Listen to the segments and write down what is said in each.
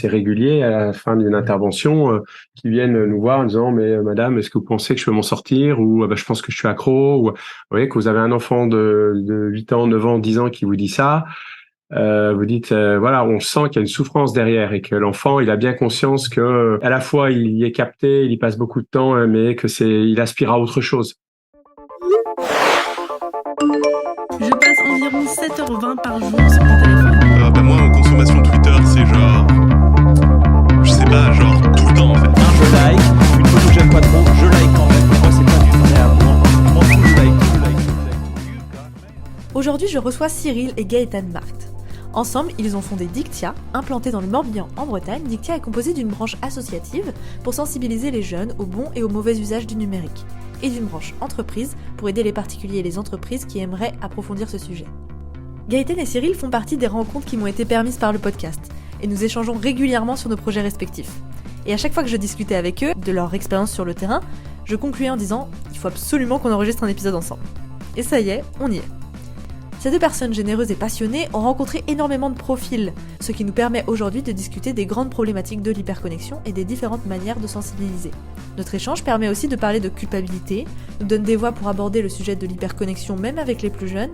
assez réguliers à la fin d'une intervention qui viennent nous voir en disant mais madame, est-ce que vous pensez que je peux m'en sortir, ou je pense que je suis accro, ou vous voyez que vous avez un enfant de 8 ans, 9 ans, 10 ans qui vous dit ça. Vous dites voilà, on sent qu'il y a une souffrance derrière et que l'enfant il a bien conscience que à la fois il y est capté, il y passe beaucoup de temps, mais que il aspire à autre chose. Je passe environ 7h20 par jour sur mon téléphone. Moi, en consommation Twitter, c'est genre... Je sais pas, genre tout le temps en fait. Je like, une photo que j'aime pas trop, je like quand même. Pour moi, c'est pas du vrai amour. Je m'en fous, je like. Aujourd'hui, je reçois Cyril et Gaëtan Markt. Ensemble, ils ont fondé Dictia, implanté dans le Morbihan en Bretagne. Dictia est composé d'une branche associative pour sensibiliser les jeunes au bon et au mauvais usage du numérique, et d'une branche entreprise pour aider les particuliers et les entreprises qui aimeraient approfondir ce sujet. Gaëtan et Cyril font partie des rencontres qui m'ont été permises par le podcast, et nous échangeons régulièrement sur nos projets respectifs. Et à chaque fois que je discutais avec eux de leur expérience sur le terrain, je concluais en disant « il faut absolument qu'on enregistre un épisode ensemble ». Et ça y est, on y est. Ces deux personnes généreuses et passionnées ont rencontré énormément de profils, ce qui nous permet aujourd'hui de discuter des grandes problématiques de l'hyperconnexion et des différentes manières de sensibiliser. Notre échange permet aussi de parler de culpabilité, nous donne des voix pour aborder le sujet de l'hyperconnexion même avec les plus jeunes,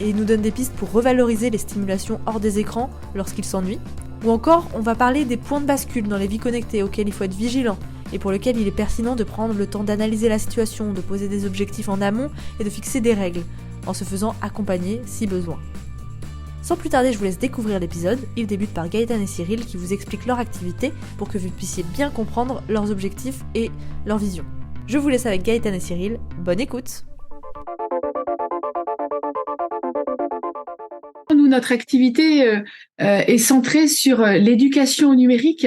et nous donne des pistes pour revaloriser les stimulations hors des écrans lorsqu'ils s'ennuient. Ou encore, on va parler des points de bascule dans les vies connectées auxquels il faut être vigilant, et pour lesquels il est pertinent de prendre le temps d'analyser la situation, de poser des objectifs en amont et de fixer des règles, en se faisant accompagner si besoin. Sans plus tarder, je vous laisse découvrir l'épisode. Il débute par Gaëtan et Cyril qui vous expliquent leur activité pour que vous puissiez bien comprendre leurs objectifs et leur vision. Je vous laisse avec Gaëtan et Cyril, bonne écoute. Nous, notre activité est centrée sur l'éducation au numérique,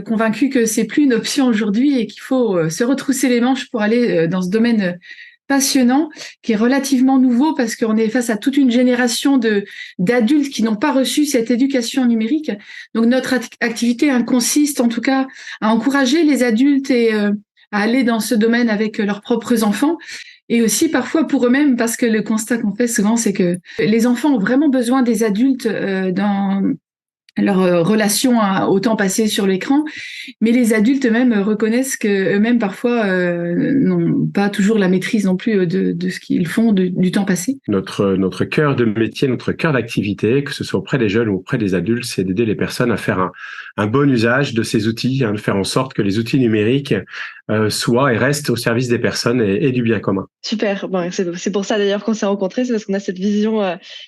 convaincus que c'est plus une option aujourd'hui et qu'il faut se retrousser les manches pour aller dans ce domaine passionnant, qui est relativement nouveau parce qu'on est face à toute une génération d'adultes qui n'ont pas reçu cette éducation numérique. Donc notre activité consiste en tout cas à encourager les adultes et à aller dans ce domaine avec leurs propres enfants, et aussi parfois pour eux-mêmes, parce que le constat qu'on fait souvent, c'est que les enfants ont vraiment besoin des adultes dans leur relation au temps passé sur l'écran, mais les adultes eux-mêmes reconnaissent que eux-mêmes parfois n'ont pas toujours la maîtrise non plus de ce qu'ils font du temps passé. Notre cœur de métier, notre cœur d'activité, que ce soit auprès des jeunes ou auprès des adultes, c'est d'aider les personnes à faire un bon usage de ces outils, de faire en sorte que les outils numériques soient et restent au service des personnes et du bien commun. Super, bon, c'est pour ça d'ailleurs qu'on s'est rencontrés, c'est parce qu'on a cette vision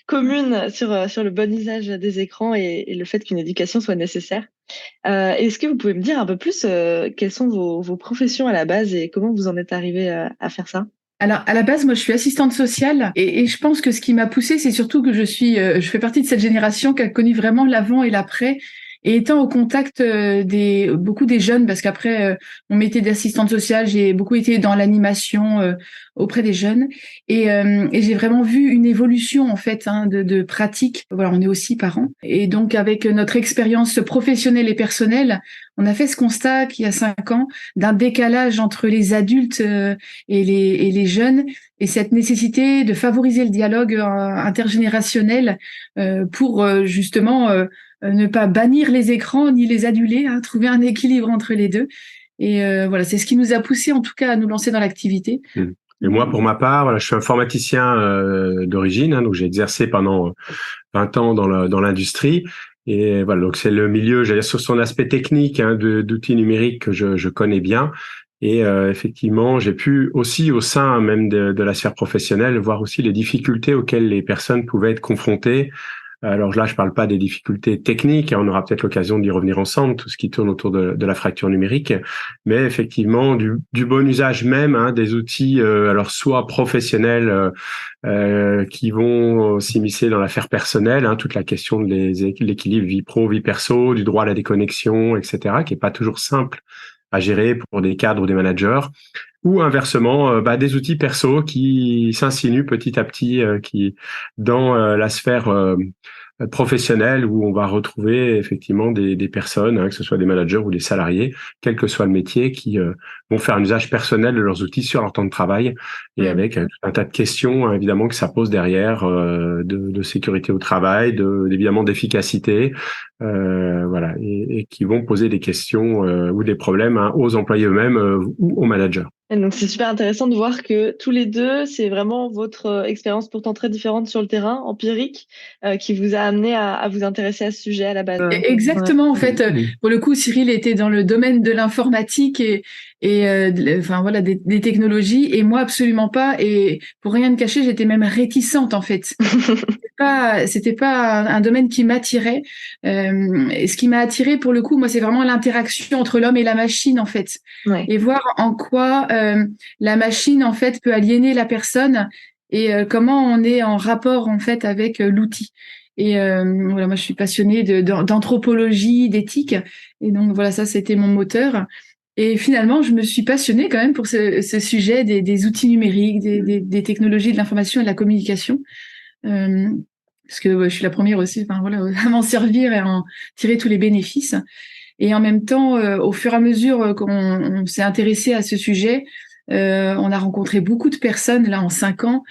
commune sur le bon usage des écrans et le fait qu'une éducation soit nécessaire. Est-ce que vous pouvez me dire un peu plus quelles sont vos professions à la base et comment vous en êtes arrivé à faire ça? Alors, à la base, moi, je suis assistante sociale et je pense que ce qui m'a poussée, c'est surtout que je fais partie de cette génération qui a connu vraiment l'avant et l'après. Et étant au contact beaucoup des jeunes, parce qu'après mon métier d'assistante sociale, j'ai beaucoup été dans l'animation auprès des jeunes, et j'ai vraiment vu une évolution en fait de pratique. Voilà, on est aussi parents, et donc avec notre expérience professionnelle et personnelle, on a fait ce constat qu'il y a 5 ans d'un décalage entre les adultes et les jeunes, et cette nécessité de favoriser le dialogue intergénérationnel pour justement ne pas bannir les écrans ni les aduler, trouver un équilibre entre les deux. Et voilà, c'est ce qui nous a poussé en tout cas à nous lancer dans l'activité. Et moi, pour ma part, voilà, je suis informaticien d'origine, donc j'ai exercé pendant 20 ans dans l'industrie. Et voilà, donc c'est le milieu, j'allais dire, sur son aspect technique d'outils numériques que je connais bien. Et effectivement, j'ai pu aussi, au sein même de la sphère professionnelle, voir aussi les difficultés auxquelles les personnes pouvaient être confrontées. Alors là, je parle pas des difficultés techniques, on aura peut-être l'occasion d'y revenir ensemble, tout ce qui tourne autour de la fracture numérique, mais effectivement du bon usage même des outils, alors soit professionnels qui vont s'immiscer dans l'affaire personnelle, toute la question de l'équilibre vie pro, vie perso, du droit à la déconnexion, etc., qui est pas toujours simple à gérer pour des cadres ou des managers, ou inversement des outils perso qui s'insinuent petit à petit qui dans la sphère professionnelle où on va retrouver effectivement des personnes, que ce soit des managers ou des salariés, quel que soit le métier, qui vont faire un usage personnel de leurs outils sur leur temps de travail et avec tout un tas de questions évidemment que ça pose derrière de sécurité au travail, évidemment d'efficacité, voilà, et qui vont poser des questions ou des problèmes aux employés eux-mêmes ou aux managers. Et donc, c'est super intéressant de voir que tous les deux, c'est vraiment votre expérience pourtant très différente sur le terrain, empirique, qui vous a amené à vous intéresser à ce sujet à la base. Exactement, en fait, pour le coup, Cyril était dans le domaine de l'informatique enfin voilà, des technologies, et moi absolument pas. Et pour rien te cacher, j'étais même réticente en fait. C'était pas un domaine qui m'attirait. Et ce qui m'a attirée pour le coup, moi, c'est vraiment l'interaction entre l'homme et la machine en fait, et voir en quoi la machine en fait peut aliéner la personne et comment on est en rapport en fait avec l'outil. Et voilà, moi je suis passionnée d'anthropologie, d'éthique, et donc voilà, ça c'était mon moteur. Et finalement, je me suis passionnée quand même pour ce sujet des outils numériques, des technologies de l'information et de la communication, parce que je suis la première aussi, enfin voilà, à m'en servir et à en tirer tous les bénéfices. Et en même temps, au fur et à mesure qu'on s'est intéressé à ce sujet, on a rencontré beaucoup de personnes là en 5 ans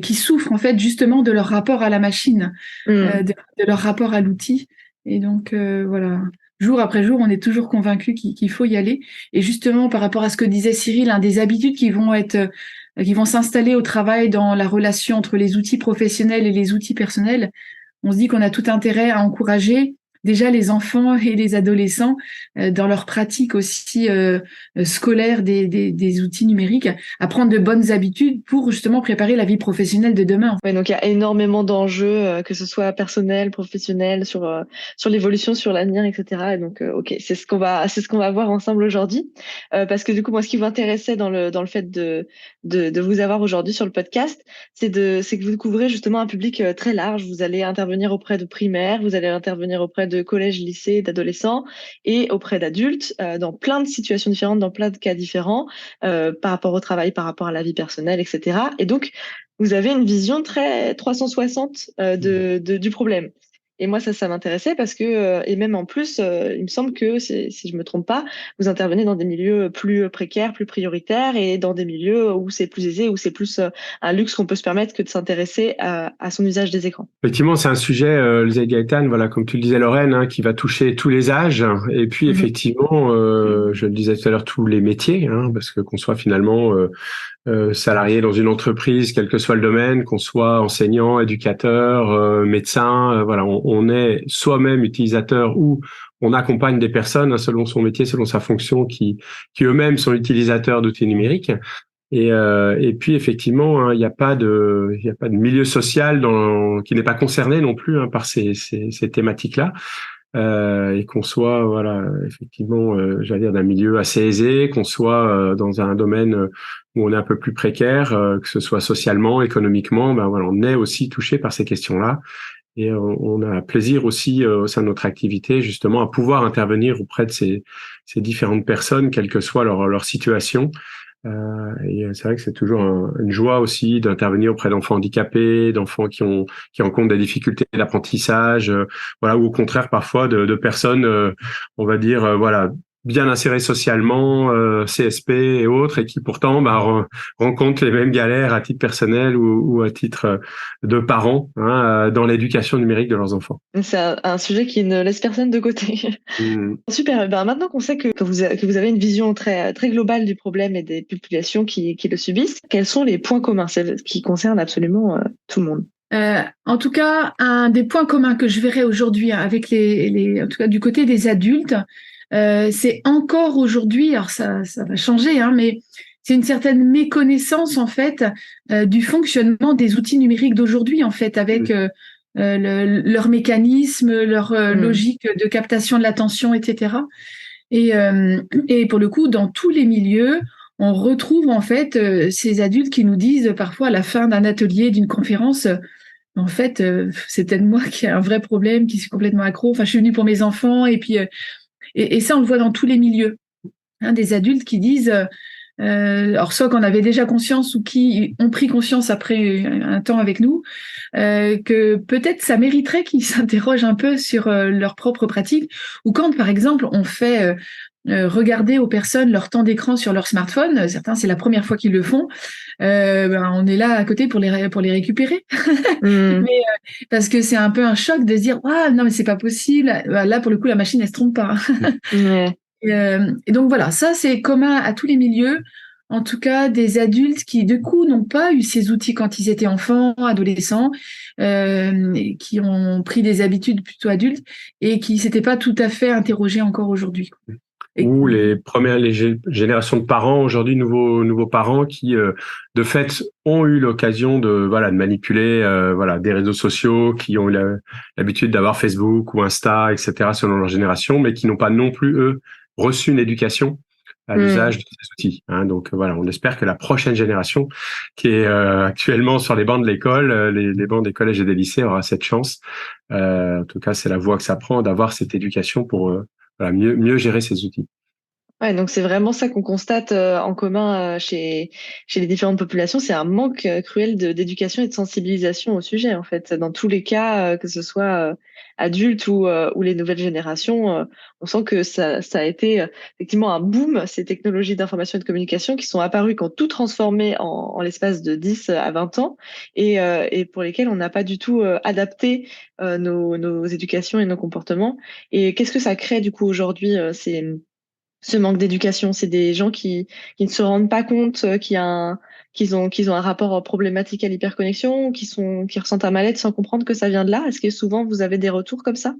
qui souffrent en fait justement de leur rapport à la machine, de leur rapport à l'outil. Et donc voilà, jour après jour, on est toujours convaincus qu'il faut y aller. Et justement, par rapport à ce que disait Cyril, des habitudes qui vont s'installer au travail dans la relation entre les outils professionnels et les outils personnels, on se dit qu'on a tout intérêt à encourager déjà les enfants et les adolescents dans leur pratique aussi scolaire des outils numériques, à prendre de bonnes habitudes pour justement préparer la vie professionnelle de demain. Ouais, donc il y a énormément d'enjeux, que ce soit personnel, professionnel, sur l'évolution, sur l'avenir, etc. Et donc ok, c'est ce qu'on va voir ensemble aujourd'hui, parce que du coup moi ce qui m'intéressait dans le fait de vous avoir aujourd'hui sur le podcast, c'est que vous couvrez justement un public très large. Vous allez intervenir auprès de primaires, vous allez intervenir auprès de collèges, lycées, d'adolescents et auprès d'adultes, dans plein de situations différentes, dans plein de cas différents, par rapport au travail, par rapport à la vie personnelle, etc. Et donc, vous avez une vision très 360 du problème. Et moi, ça m'intéressait parce que, et même en plus, il me semble que, si je me trompe pas, vous intervenez dans des milieux plus précaires, plus prioritaires, et dans des milieux où c'est plus aisé, où c'est plus un luxe qu'on peut se permettre que de s'intéresser à son usage des écrans. Effectivement, c'est un sujet, le Gaëtan, voilà, comme tu le disais Lorraine, qui va toucher tous les âges, et puis effectivement, je le disais tout à l'heure, tous les métiers, parce que qu'on soit finalement salarié dans une entreprise, quel que soit le domaine, qu'on soit enseignant, éducateur, médecin, voilà, on est soi-même utilisateur ou on accompagne des personnes selon son métier, selon sa fonction, qui eux-mêmes sont utilisateurs d'outils numériques. Et puis effectivement, il n'y a pas de milieu social qui n'est pas concerné non plus par ces thématiques-là. Et qu'on soit voilà effectivement j'allais dire d'un milieu assez aisé, qu'on soit dans un domaine où on est un peu plus précaire, que ce soit socialement, économiquement, voilà, on est aussi touché par ces questions-là, et on a plaisir aussi au sein de notre activité justement à pouvoir intervenir auprès de ces différentes personnes, quelle que soit leur situation. Et c'est vrai que c'est toujours une joie aussi d'intervenir auprès d'enfants handicapés, d'enfants qui rencontrent des difficultés d'apprentissage, voilà, ou au contraire parfois de personnes, on va dire, voilà, bien insérées socialement, CSP et autres, et qui pourtant rencontrent les mêmes galères à titre personnel ou à titre de parents dans l'éducation numérique de leurs enfants. C'est un sujet qui ne laisse personne de côté. Super. Maintenant qu'on sait que vous avez une vision très très globale du problème et des populations qui le subissent, quels sont les points communs, celles qui concernent absolument tout le monde? En tout cas, un des points communs que je verrais aujourd'hui avec en tout cas du côté des adultes, c'est encore aujourd'hui, alors ça va changer, mais c'est une certaine méconnaissance en fait du fonctionnement des outils numériques d'aujourd'hui en fait, avec leur mécanisme, leur logique de captation de l'attention, etc. Et pour le coup, dans tous les milieux, on retrouve en fait ces adultes qui nous disent parfois à la fin d'un atelier, d'une conférence, en fait, c'est peut-être moi qui ai un vrai problème, qui suis complètement accro. Enfin, je suis venue pour mes enfants, et puis et ça, on le voit dans tous les milieux. Des adultes qui disent alors soit qu'on avait déjà conscience ou qui ont pris conscience après un temps avec nous, que peut-être ça mériterait qu'ils s'interrogent un peu sur leur propre pratique, ou quand par exemple on fait regarder aux personnes leur temps d'écran sur leur smartphone, certains c'est la première fois qu'ils le font, on est là à côté pour les récupérer. Mais parce que c'est un peu un choc de se dire ah non mais c'est pas possible, là pour le coup la machine elle se trompe pas. Ouais. Et donc voilà, ça c'est commun à tous les milieux, en tout cas des adultes qui du coup n'ont pas eu ces outils quand ils étaient enfants, adolescents, et qui ont pris des habitudes plutôt adultes et qui s'étaient pas tout à fait interrogés encore aujourd'hui. Ou les générations de parents aujourd'hui, nouveaux parents qui de fait ont eu l'occasion de manipuler des réseaux sociaux, qui ont eu l'habitude d'avoir Facebook ou Insta, etc. selon leur génération, mais qui n'ont pas non plus eux reçu une éducation à l'usage de ces outils. Donc on espère que la prochaine génération qui est actuellement sur les bancs de l'école, les bancs des collèges et des lycées aura cette chance. En tout cas, c'est la voie que ça prend d'avoir cette éducation pour mieux gérer ces outils. Ouais, donc c'est vraiment ça qu'on constate en commun chez les différentes populations, c'est un manque cruel d'éducation et de sensibilisation au sujet en fait. Dans tous les cas, que ce soit adultes ou les nouvelles générations, on sent que ça a été effectivement un boom, ces technologies d'information et de communication qui sont apparues, qui ont tout transformé en l'espace de 10 à 20 ans et pour lesquels on n'a pas du tout adapté nos éducations et nos comportements. Et qu'est-ce que ça crée du coup aujourd'hui ce manque d'éducation? C'est des gens qui ne se rendent pas compte qu'ils ont un rapport problématique à l'hyperconnexion, ou qui ressentent un mal-être sans comprendre que ça vient de là. Est-ce que souvent vous avez des retours comme ça?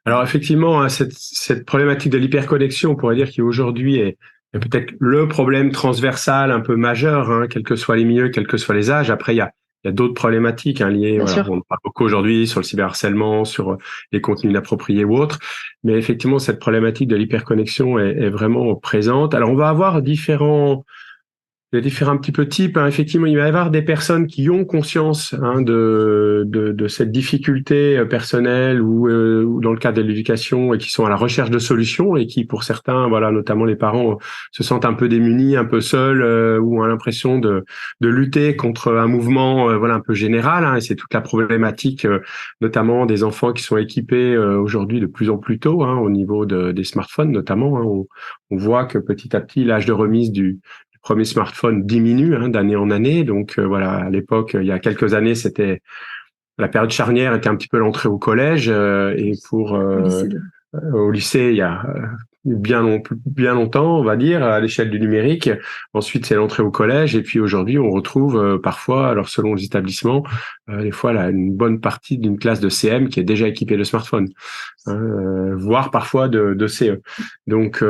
Alors effectivement, cette problématique de l'hyperconnexion, on pourrait dire qu'aujourd'hui est peut-être le problème transversal un peu majeur, quels que soient les milieux, quels que soient les âges. Après, il y a d'autres problématiques liées. On parle beaucoup aujourd'hui sur le cyberharcèlement, sur les contenus inappropriés ou autres. Mais effectivement, cette problématique de l'hyperconnexion est vraiment présente. Alors, on va avoir différents petits peu types. Effectivement, il va y avoir des personnes qui ont conscience de cette difficulté personnelle ou dans le cadre de l'éducation et qui sont à la recherche de solutions et qui, pour certains, notamment les parents, se sentent un peu démunis, un peu seuls ou ont l'impression de lutter contre un mouvement un peu général. Et c'est toute la problématique, notamment des enfants qui sont équipés aujourd'hui de plus en plus tôt au niveau des smartphones, notamment. On voit que petit à petit, l'âge de remise du premier smartphone diminue d'année en année. Donc à l'époque, il y a quelques années, c'était la période charnière était un petit peu l'entrée au collège et pour au lycée, il y a bien longtemps, on va dire, à l'échelle du numérique. Ensuite, c'est l'entrée au collège et puis aujourd'hui, on retrouve parfois, alors selon les établissements, des fois une bonne partie d'une classe de CM qui est déjà équipée de smartphone, voire parfois de CE. Donc,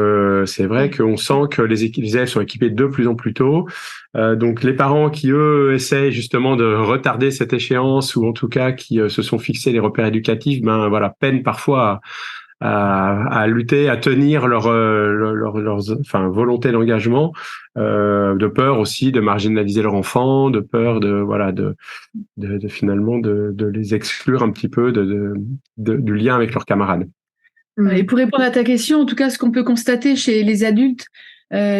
c'est vrai qu'on sent que les élèves sont équipés de plus en plus tôt. Donc, les parents qui, eux, essayent justement de retarder cette échéance ou en tout cas qui se sont fixés les repères éducatifs, peinent parfois à lutter, à tenir leur volonté d'engagement, de peur aussi de marginaliser leur enfant, de peur de finalement de les exclure un petit peu du lien avec leurs camarades. Et pour répondre à ta question, en tout cas, ce qu'on peut constater chez les adultes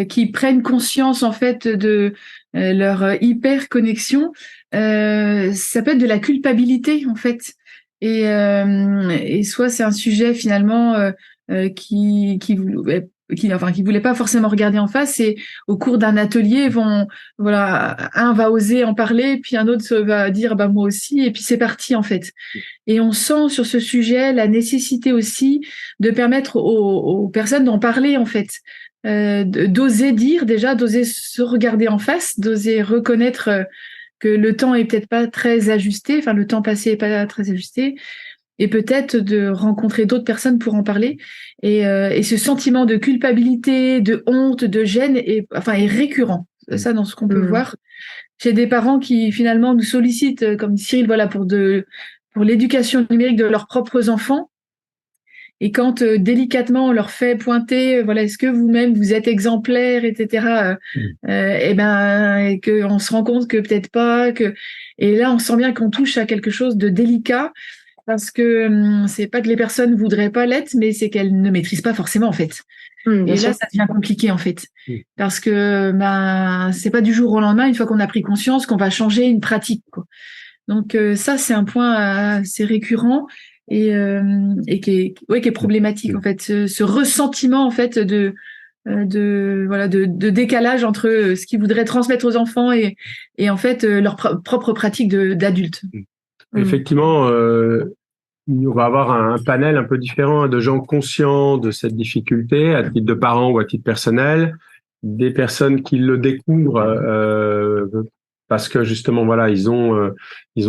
qui prennent conscience en fait de leur hyper connexion, ça peut être de la culpabilité en fait. Et soit c'est un sujet finalement qui voulait pas forcément regarder en face, et au cours d'un atelier un va oser en parler, puis un autre va dire moi aussi, et puis c'est parti en fait. Et on sent sur ce sujet la nécessité aussi de permettre aux personnes d'en parler en fait, d'oser dire déjà, d'oser se regarder en face, d'oser reconnaître que le temps est peut-être pas très ajusté, le temps passé est pas très ajusté, et peut-être de rencontrer d'autres personnes pour en parler. Et ce sentiment de culpabilité, de honte, de gêne est récurrent. Ça, dans ce qu'on peut voir chez des parents qui finalement nous sollicitent, comme dit Cyril, pour l'éducation numérique de leurs propres enfants. Et quand délicatement on leur fait pointer, est-ce que vous-même vous êtes exemplaire, etc. Et qu'on se rend compte que peut-être pas, et là on sent bien qu'on touche à quelque chose de délicat. parce que c'est pas que les personnes voudraient pas l'être, mais c'est qu'elles ne maîtrisent pas forcément en fait. Bien Et sûr. là, ça devient compliqué en fait, Mm. parce que c'est pas du jour au lendemain, une fois qu'on a pris conscience, qu'on va changer une pratique, quoi. Donc ça, c'est un point assez récurrent et qui est problématique en fait, ce ressentiment en fait de décalage entre ce qu'ils voudraient transmettre aux enfants et en fait leur propre pratique d'adultes. Effectivement, on va avoir un panel un peu différent de gens conscients de cette difficulté, à titre de parents ou à titre personnel, des personnes qui le découvrent parce que justement voilà ils ont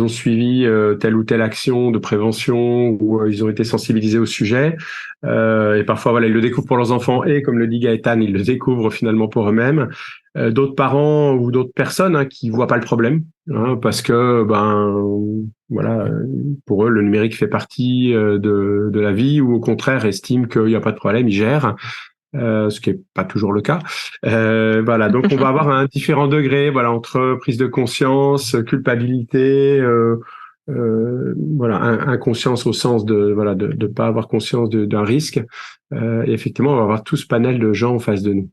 suivi telle ou telle action de prévention ou ils ont été sensibilisés au sujet et parfois voilà ils le découvrent pour leurs enfants et comme le dit Gaëtan ils le découvrent finalement pour eux-mêmes. D'autres parents ou d'autres personnes qui voient pas le problème parce que voilà pour eux le numérique fait partie de la vie ou au contraire estiment qu'il n'y a pas de problème, ils gèrent. Ce qui est pas toujours le cas. Voilà, donc on va avoir un différent degré, voilà, entre prise de conscience, culpabilité, voilà, inconscience au sens de voilà de pas avoir conscience d'un risque. Et effectivement, on va avoir tout ce panel de gens en face de nous.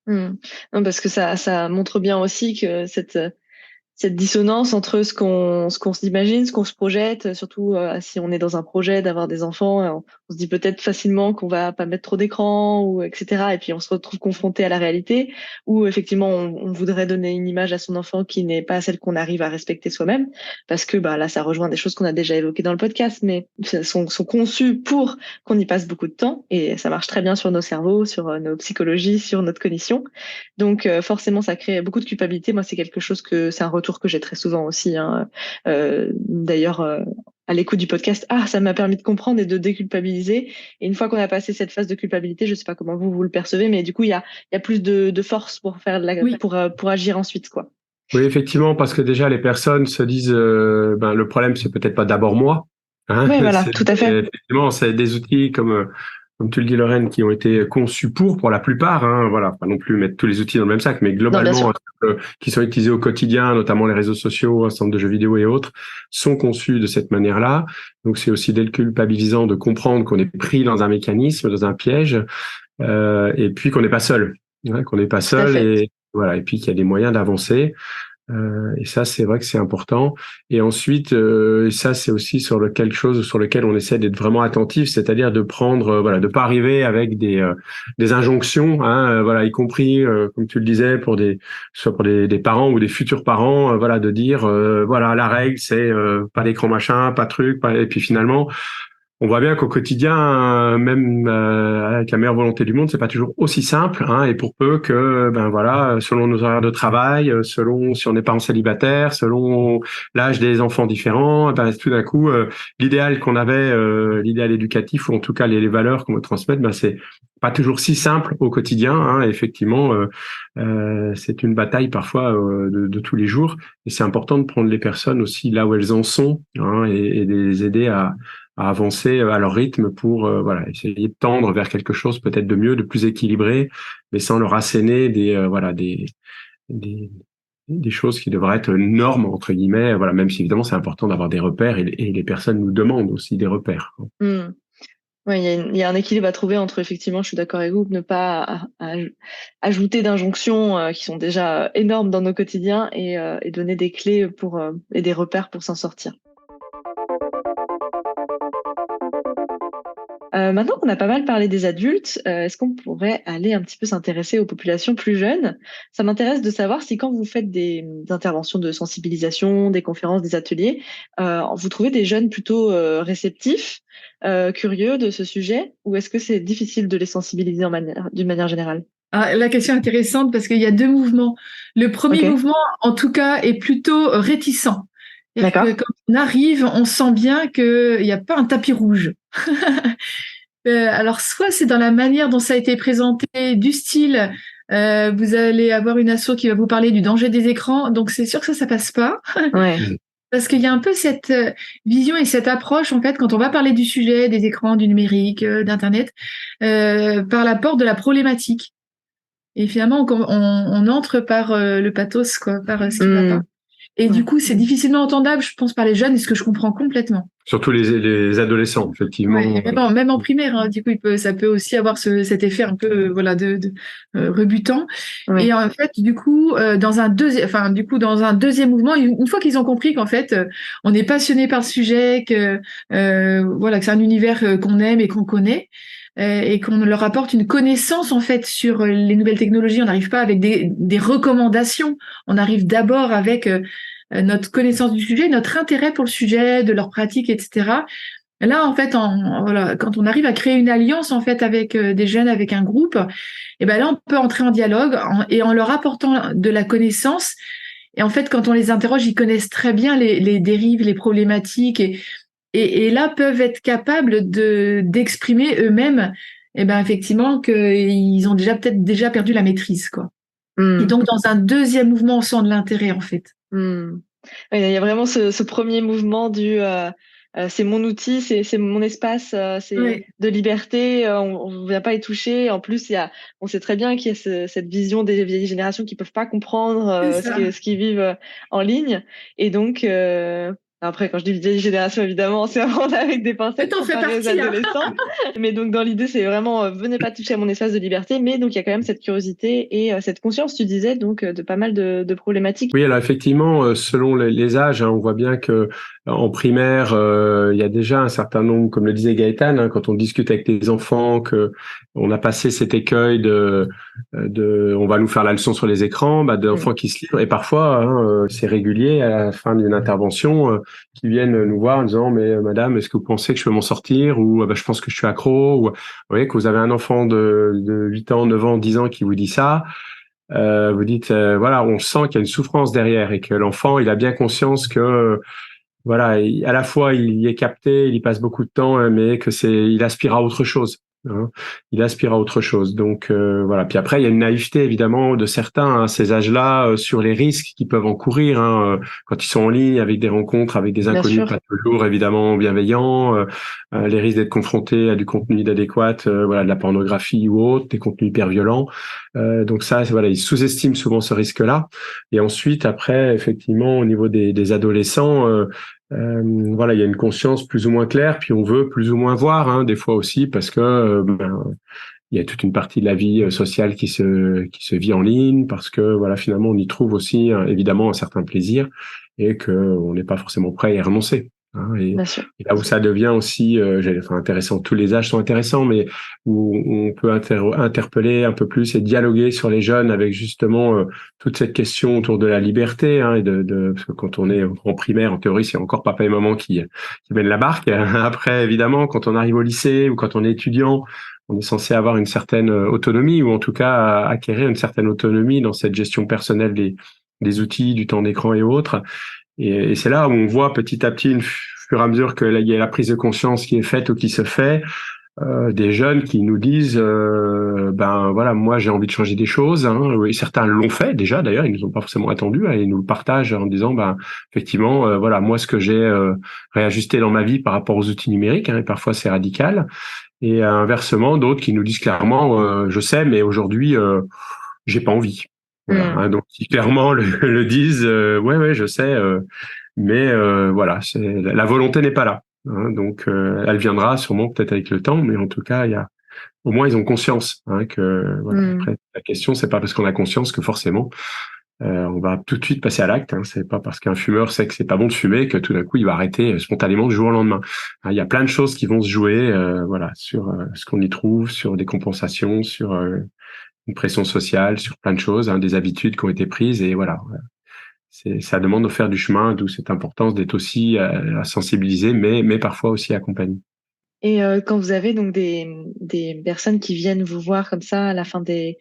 Non, parce que ça montre bien aussi que cette dissonance entre ce qu'on s'imagine, ce qu'on se projette, surtout si on est dans un projet d'avoir des enfants, on se dit peut-être facilement qu'on va pas mettre trop d'écran ou etc. Et puis on se retrouve confronté à la réalité où effectivement on voudrait donner une image à son enfant qui n'est pas celle qu'on arrive à respecter soi-même, parce que là ça rejoint des choses qu'on a déjà évoquées dans le podcast, mais sont conçues pour qu'on y passe beaucoup de temps et ça marche très bien sur nos cerveaux, sur nos psychologies, sur notre cognition. Donc forcément ça crée beaucoup de culpabilité. Moi c'est quelque chose c'est un retour que j'ai très souvent aussi. D'ailleurs, à l'écoute du podcast, ça m'a permis de comprendre et de déculpabiliser. Et une fois qu'on a passé cette phase de culpabilité, je sais pas comment vous le percevez, mais du coup, il y a plus de force pour faire pour agir ensuite, quoi. Oui, effectivement, parce que déjà les personnes se disent, le problème c'est peut-être pas d'abord moi. Oui, voilà, tout à fait. Effectivement, c'est des outils comme tu le dis Lorraine, qui ont été conçus pour la plupart, voilà, pas non plus mettre tous les outils dans le même sac, mais globalement, qui sont utilisés au quotidien, notamment les réseaux sociaux, un certain nombre de jeux vidéo et autres, sont conçus de cette manière-là. Donc c'est aussi déculpabilisant de comprendre qu'on est pris dans un mécanisme, dans un piège, et puis qu'on n'est pas seul, qu'on n'est pas seul, et voilà, et puis qu'il y a des moyens d'avancer. Et ça, c'est vrai que c'est important. Et ensuite, ça, c'est aussi quelque chose sur lequel on essaie d'être vraiment attentif, c'est-à-dire de prendre, de pas arriver avec des injonctions, voilà, y compris, comme tu le disais, soit pour des parents ou des futurs parents, voilà, de dire, voilà, la règle, c'est pas d'écran machin, pas truc, et puis finalement. On voit bien qu'au quotidien, même avec la meilleure volonté du monde, c'est pas toujours aussi simple, et pour peu que, voilà, selon nos horaires de travail, selon si on est parent célibataire, selon l'âge des enfants différents, tout d'un coup, l'idéal qu'on avait, l'idéal éducatif ou en tout cas les valeurs qu'on veut transmettre, c'est pas toujours si simple au quotidien. Effectivement, c'est une bataille parfois de tous les jours, et c'est important de prendre les personnes aussi là où elles en sont, et de les aider à avancer à leur rythme pour essayer de tendre vers quelque chose peut-être de mieux, de plus équilibré, mais sans leur asséner des choses qui devraient être normes entre guillemets, voilà, même si évidemment c'est important d'avoir des repères et les personnes nous demandent aussi des repères. Oui, il y a un équilibre à trouver entre, effectivement, je suis d'accord avec vous, ne pas ajouter d'injonctions qui sont déjà énormes dans nos quotidiens et donner des clés et des repères pour s'en sortir. Maintenant qu'on a pas mal parlé des adultes, est-ce qu'on pourrait aller un petit peu s'intéresser aux populations plus jeunes? Ça m'intéresse de savoir si quand vous faites des interventions de sensibilisation, des conférences, des ateliers, vous trouvez des jeunes plutôt réceptifs, curieux de ce sujet, ou est-ce que c'est difficile de les sensibiliser d'une manière générale? La question est intéressante parce qu'il y a deux mouvements. Le premier mouvement, en tout cas, est plutôt réticent. D'accord. Que quand on arrive, on sent bien qu'il n'y a pas un tapis rouge. Alors, soit c'est dans la manière dont ça a été présenté, du style, vous allez avoir une asso qui va vous parler du danger des écrans, donc c'est sûr que ça passe pas. Ouais. Parce qu'il y a un peu cette vision et cette approche, en fait, quand on va parler du sujet, des écrans, du numérique, d'Internet, par la porte de la problématique. Et finalement, on entre par le pathos, quoi, par ce qui va pas. Et du coup, c'est difficilement entendable, je pense, par les jeunes, et ce que je comprends complètement. Surtout les adolescents, effectivement. Ouais, et même en primaire, hein, du coup, ça peut aussi avoir cet effet un peu, rebutant. Oui. Et en fait, du coup, dans un deuxième mouvement, une fois qu'ils ont compris qu'en fait, on est passionné par le sujet, que c'est un univers qu'on aime et qu'on connaît, et qu'on leur apporte une connaissance en fait sur les nouvelles technologies. On n'arrive pas avec des recommandations. On arrive d'abord avec notre connaissance du sujet, notre intérêt pour le sujet, de leurs pratiques, etc. Là, en fait, quand on arrive à créer une alliance en fait avec des jeunes, avec un groupe, et ben là, on peut entrer en dialogue et en leur apportant de la connaissance. Et en fait, quand on les interroge, ils connaissent très bien les dérives, les problématiques, et là peuvent être capables d'exprimer eux-mêmes, et ben effectivement qu'ils ont peut-être déjà perdu la maîtrise, quoi. Et donc, dans un deuxième mouvement, on sent de l'intérêt, en fait. Oui, il y a vraiment ce premier mouvement du c'est mon outil, c'est mon espace, c'est de liberté, on ne vient pas y toucher. En plus, on sait très bien qu'il y a cette vision des vieilles générations qui peuvent pas comprendre ce qu'ils vivent en ligne. Et donc, après, quand je dis vieille génération, évidemment, c'est vraiment avec des pincettes comparé aux adolescents. Mais donc, dans l'idée, c'est vraiment, venez pas toucher à mon espace de liberté. Mais donc, il y a quand même cette curiosité et cette conscience, tu disais, donc, de pas mal de problématiques. Oui, alors effectivement, selon les âges, on voit bien que en primaire, il y a déjà un certain nombre, comme le disait Gaëtan, quand on discute avec les enfants, que on a passé cet écueil de on va nous faire la leçon sur les écrans, d'enfants qui se livrent, et parfois c'est régulier à la fin d'une intervention qui viennent nous voir en disant mais madame, est-ce que vous pensez que je peux m'en sortir, ou je pense que je suis accro, ou vous voyez que vous avez un enfant de 8 ans, 9 ans, 10 ans qui vous dit ça. Vous dites on sent qu'il y a une souffrance derrière et que l'enfant il a bien conscience que à la fois il y est capté, il y passe beaucoup de temps, mais que il aspire à autre chose. Il aspire à autre chose. Donc Puis après, il y a une naïveté évidemment de certains à ces âges-là sur les risques qu'ils peuvent encourir quand ils sont en ligne avec des rencontres avec des inconnus pas toujours évidemment bienveillants, les risques d'être confrontés à du contenu inadéquat, de la pornographie ou autre, des contenus hyper violents. Donc ça, ils sous-estiment souvent ce risque-là. Et ensuite, après, effectivement, au niveau des adolescents. Il y a une conscience plus ou moins claire, puis on veut plus ou moins voir, des fois aussi, parce que il y a toute une partie de la vie sociale qui se vit en ligne, parce que finalement on y trouve aussi évidemment un certain plaisir et que on n'est pas forcément prêt à y renoncer. Et là où ça devient aussi intéressant, tous les âges sont intéressants, mais où on peut interpeller un peu plus et dialoguer sur les jeunes avec justement toute cette question autour de la liberté, et parce que quand on est en primaire, en théorie, c'est encore papa et maman qui mènent la barque. Après, évidemment, quand on arrive au lycée ou quand on est étudiant, on est censé avoir une certaine autonomie, ou en tout cas acquérir une certaine autonomie dans cette gestion personnelle des outils, du temps d'écran et autres. Et c'est là où on voit petit à petit, au fur et à mesure qu'il y a la prise de conscience qui est faite ou qui se fait, des jeunes qui nous disent moi j'ai envie de changer des choses, et certains l'ont fait déjà d'ailleurs, ils nous ont pas forcément attendus, ils nous le partagent en disant effectivement moi ce que j'ai réajusté dans ma vie par rapport aux outils numériques, et parfois c'est radical, et inversement d'autres qui nous disent clairement je sais mais aujourd'hui j'ai pas envie. Donc ils clairement le disent, ouais je sais, mais la volonté n'est pas là. Donc elle viendra sûrement peut-être avec le temps, mais en tout cas au moins ils ont conscience que après la question c'est pas parce qu'on a conscience que forcément on va tout de suite passer à l'acte. C'est pas parce qu'un fumeur sait que c'est pas bon de fumer que tout d'un coup il va arrêter spontanément du jour au lendemain. Il y a plein de choses qui vont se jouer sur ce qu'on y trouve, sur des compensations, sur une pression sociale, sur plein de choses, des habitudes qui ont été prises, et ça demande de faire du chemin, d'où cette importance d'être aussi à sensibiliser, mais parfois aussi accompagner. Et quand vous avez donc des personnes qui viennent vous voir comme ça à la fin des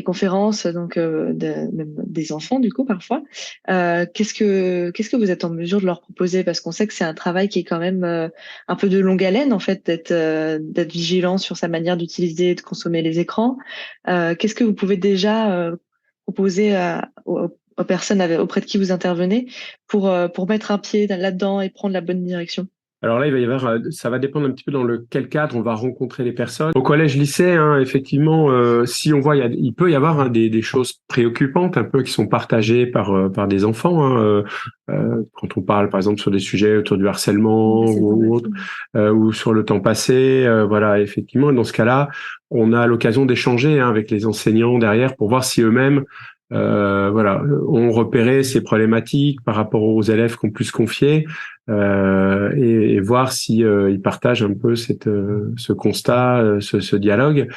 conférences, donc des enfants du coup parfois, qu'est-ce que vous êtes en mesure de leur proposer, parce qu'on sait que c'est un travail qui est quand même un peu de longue haleine en fait, d'être vigilant sur sa manière d'utiliser et de consommer les écrans. Qu'est-ce que vous pouvez déjà proposer aux personnes auprès de qui vous intervenez pour mettre un pied là-dedans et prendre la bonne direction? Alors là, il va y avoir, ça va dépendre un petit peu dans quel cadre on va rencontrer les personnes. Au collège-lycée, hein, effectivement, si on voit, il peut y avoir des choses préoccupantes un peu qui sont partagées par des enfants. Hein, quand on parle, par exemple, sur des sujets autour du harcèlement ou autre, ou sur le temps passé, voilà, effectivement, dans ce cas-là, on a l'occasion d'échanger avec les enseignants derrière pour voir si eux-mêmes voilà, ont repéré ces problématiques par rapport aux élèves qu'on peut se confier et voir si ils partagent un peu ce constat, ce dialogue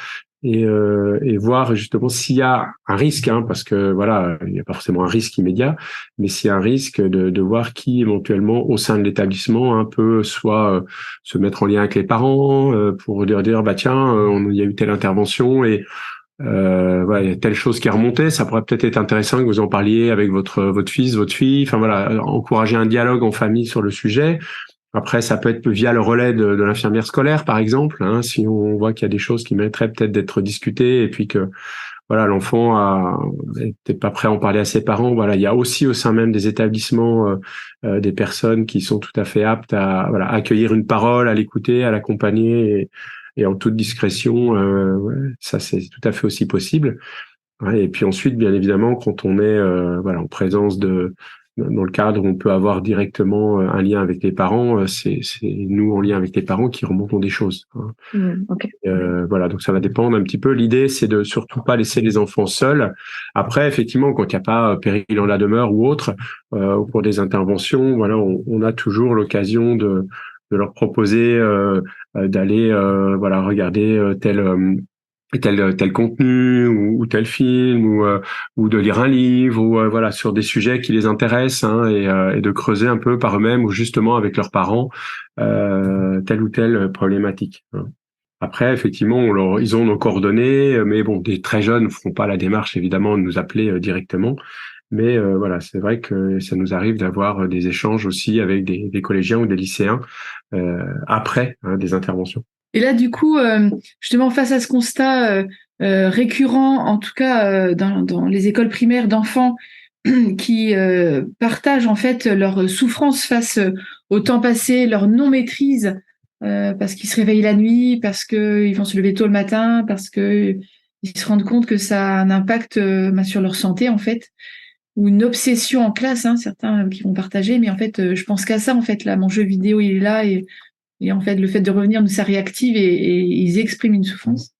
et voir justement s'il y a un risque, hein, parce que voilà, il n'y a pas forcément un risque immédiat, mais s'il y a un risque de voir qui éventuellement au sein de l'établissement un peu soit se mettre en lien avec les parents pour dire bah tiens, il y a eu telle intervention et voilà, il y a telle chose qui est remontée, ça pourrait peut-être être intéressant que vous en parliez avec votre fils, votre fille, enfin voilà, encourager un dialogue en famille sur le sujet. Après, ça peut être via le relais de l'infirmière scolaire, par exemple, hein, si on voit qu'il y a des choses qui mériteraient peut-être d'être discutées et puis que voilà, l'enfant est peut-être pas prêt à en parler à ses parents. Voilà, il y a aussi au sein même des établissements des personnes qui sont tout à fait aptes à voilà, accueillir une parole, à l'écouter, à l'accompagner et en toute discrétion. Ouais, ça, c'est tout à fait aussi possible. Ouais, et puis ensuite, bien évidemment, quand on est voilà en présence dans le cadre où on peut avoir directement un lien avec les parents, c'est nous en lien avec les parents qui remontons des choses. Hein. Okay. Voilà, donc ça va dépendre un petit peu. L'idée, c'est de surtout pas laisser les enfants seuls. Après, effectivement, quand il n'y a pas péril en la demeure ou autre, ou pour des interventions, voilà, on a toujours l'occasion de leur proposer d'aller voilà regarder tel contenu ou tel film ou de lire un livre ou voilà sur des sujets qui les intéressent hein, et de creuser un peu par eux-mêmes ou justement avec leurs parents telle ou telle problématique. Hein. Après, effectivement, ils ont nos coordonnées, mais bon, des très jeunes ne feront pas la démarche évidemment de nous appeler directement. Mais voilà, c'est vrai que ça nous arrive d'avoir des échanges aussi avec des collégiens ou des lycéens après hein, des interventions. Et là, du coup, justement, face à ce constat récurrent, en tout cas dans les écoles primaires d'enfants qui partagent en fait leur souffrance face au temps passé, leur non-maîtrise, parce qu'ils se réveillent la nuit, parce qu'ils vont se lever tôt le matin, parce qu'ils se rendent compte que ça a un impact sur leur santé, en fait, ou une obsession en classe, hein, certains qui vont partager, mais en fait, je pense qu'à ça, en fait, là, mon jeu vidéo, il est là, et en fait, le fait de revenir, ça réactive et ils expriment une souffrance.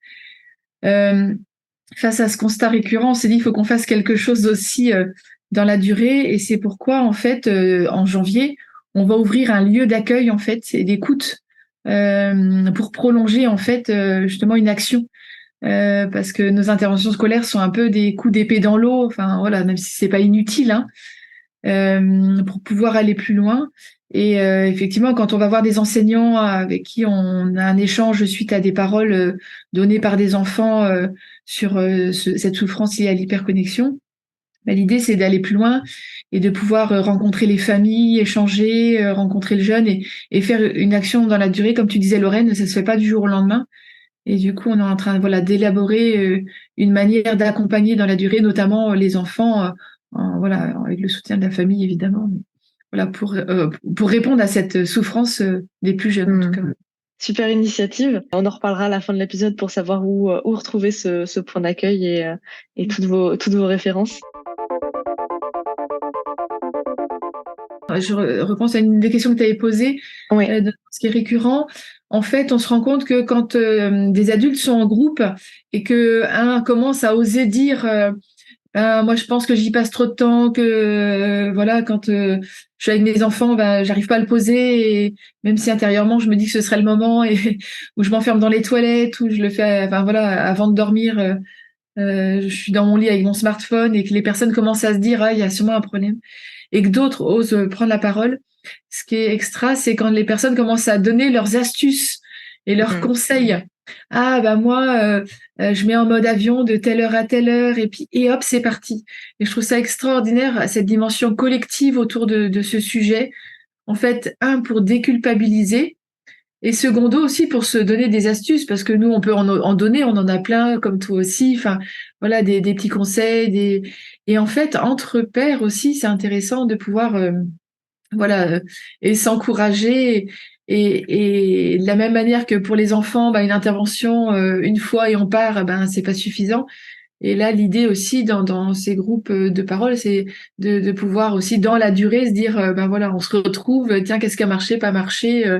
Face à ce constat récurrent, on s'est dit il faut qu'on fasse quelque chose aussi dans la durée, et c'est pourquoi, en fait, en janvier, on va ouvrir un lieu d'accueil, en fait, et d'écoute pour prolonger, en fait, justement une action. Parce que nos interventions scolaires sont un peu des coups d'épée dans l'eau, enfin voilà, même si c'est pas inutile, hein, pour pouvoir aller plus loin. Et effectivement, quand on va voir des enseignants avec qui on a un échange suite à des paroles données par des enfants sur cette souffrance liée à l'hyperconnexion, bah, l'idée c'est d'aller plus loin et de pouvoir rencontrer les familles, échanger, rencontrer le jeune et faire une action dans la durée. Comme tu disais, Lorraine, ça se fait pas du jour au lendemain. Et du coup, on est en train voilà, d'élaborer une manière d'accompagner dans la durée, notamment les enfants, voilà, avec le soutien de la famille, évidemment. Mais, voilà, pour répondre à cette souffrance des plus jeunes, en tout cas. Super initiative. On en reparlera à la fin de l'épisode pour savoir où retrouver ce point d'accueil et toutes vos références. Je repense à une des questions que tu avais posées, oui. Ce qui est récurrent. En fait, on se rend compte que quand des adultes sont en groupe et que un commence à oser dire moi je pense que j'y passe trop de temps, que voilà, quand je suis avec mes enfants, j'arrive pas à le poser, et même si intérieurement je me dis que ce serait le moment et où je m'enferme dans les toilettes, où je le fais, enfin voilà, avant de dormir, je suis dans mon lit avec mon smartphone et que les personnes commencent à se dire il y a sûrement un problème, et que d'autres osent prendre la parole. Ce qui est extra, c'est quand les personnes commencent à donner leurs astuces et leurs conseils. Moi, je mets en mode avion de telle heure à telle heure, et hop, c'est parti. Et je trouve ça extraordinaire, cette dimension collective autour de ce sujet. En fait, pour déculpabiliser, et secondo aussi pour se donner des astuces, parce que nous, on peut en donner, on en a plein, comme toi aussi. Enfin, voilà, des petits conseils, et en fait, entre pairs aussi, c'est intéressant de pouvoir, et s'encourager Et de la même manière que pour les enfants, une intervention une fois et on part, c'est pas suffisant. Et là, l'idée aussi dans ces groupes de parole, c'est de pouvoir aussi dans la durée se dire, voilà, on se retrouve, tiens, qu'est-ce qui a marché, pas marché,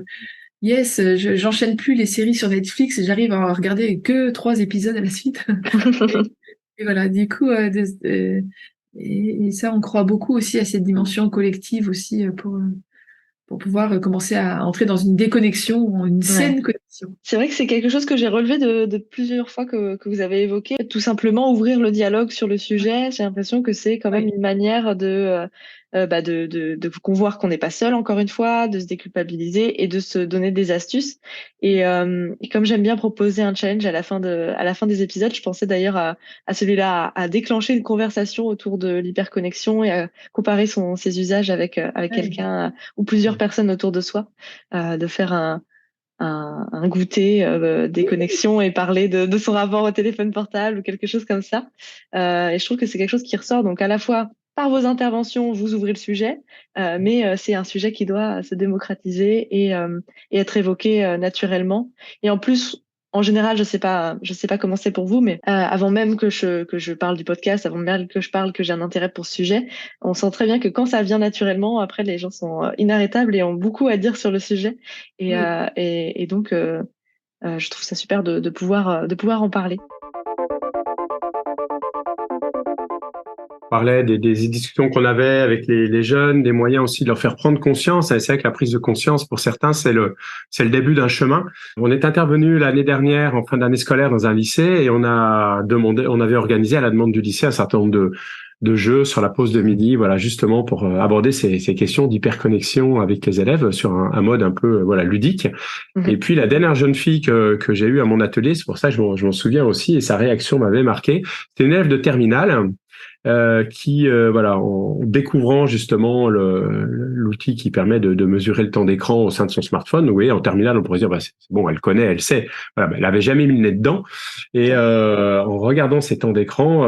yes, j'enchaîne plus les séries sur Netflix, j'arrive à regarder que 3 épisodes à la suite. Et voilà, du coup, et ça, on croit beaucoup aussi à cette dimension collective aussi pour pouvoir commencer à entrer dans une déconnexion ou une saine connexion. C'est vrai que c'est quelque chose que j'ai relevé de plusieurs fois que vous avez évoqué. Tout simplement ouvrir le dialogue sur le sujet. J'ai l'impression que c'est quand même une manière de voir qu'on n'est pas seul, encore une fois, de se déculpabiliser et de se donner des astuces. Et comme j'aime bien proposer un challenge à la fin des épisodes, je pensais d'ailleurs à celui-là, à déclencher une conversation autour de l'hyperconnexion et à comparer ses usages avec quelqu'un ou plusieurs personnes autour de soi, de faire un goûter des connexions et parler de son rapport au téléphone portable ou quelque chose comme ça. Et je trouve que c'est quelque chose qui ressort. Donc à la fois par vos interventions, vous ouvrez le sujet, mais c'est un sujet qui doit se démocratiser et être évoqué naturellement. Et en plus, en général, je sais pas comment c'est pour vous, mais avant même que je parle du podcast, avant même que je parle que j'ai un intérêt pour ce sujet, on sent très bien que quand ça vient naturellement, après les gens sont inarrêtables et ont beaucoup à dire sur le sujet. Et donc, je trouve ça super de pouvoir en parler. On parlait des discussions qu'on avait avec les jeunes, des moyens aussi de leur faire prendre conscience. Et c'est vrai que la prise de conscience, pour certains, c'est le début d'un chemin. On est intervenu l'année dernière, en fin d'année scolaire, dans un lycée, et on avait organisé à la demande du lycée un certain nombre de jeux sur la pause de midi, voilà, justement pour aborder ces questions d'hyperconnexion avec les élèves sur un mode un peu ludique. Et puis la dernière jeune fille que j'ai eue à mon atelier, c'est pour ça que je m'en souviens aussi, et sa réaction m'avait marqué. C'était une élève de terminale qui, en découvrant justement l'outil qui permet de mesurer le temps d'écran au sein de son smartphone, vous voyez, en terminale, on pourrait dire, c'est bon, elle connaît, elle sait. Voilà, elle avait jamais mis le nez dedans. Et en regardant ses temps d'écran,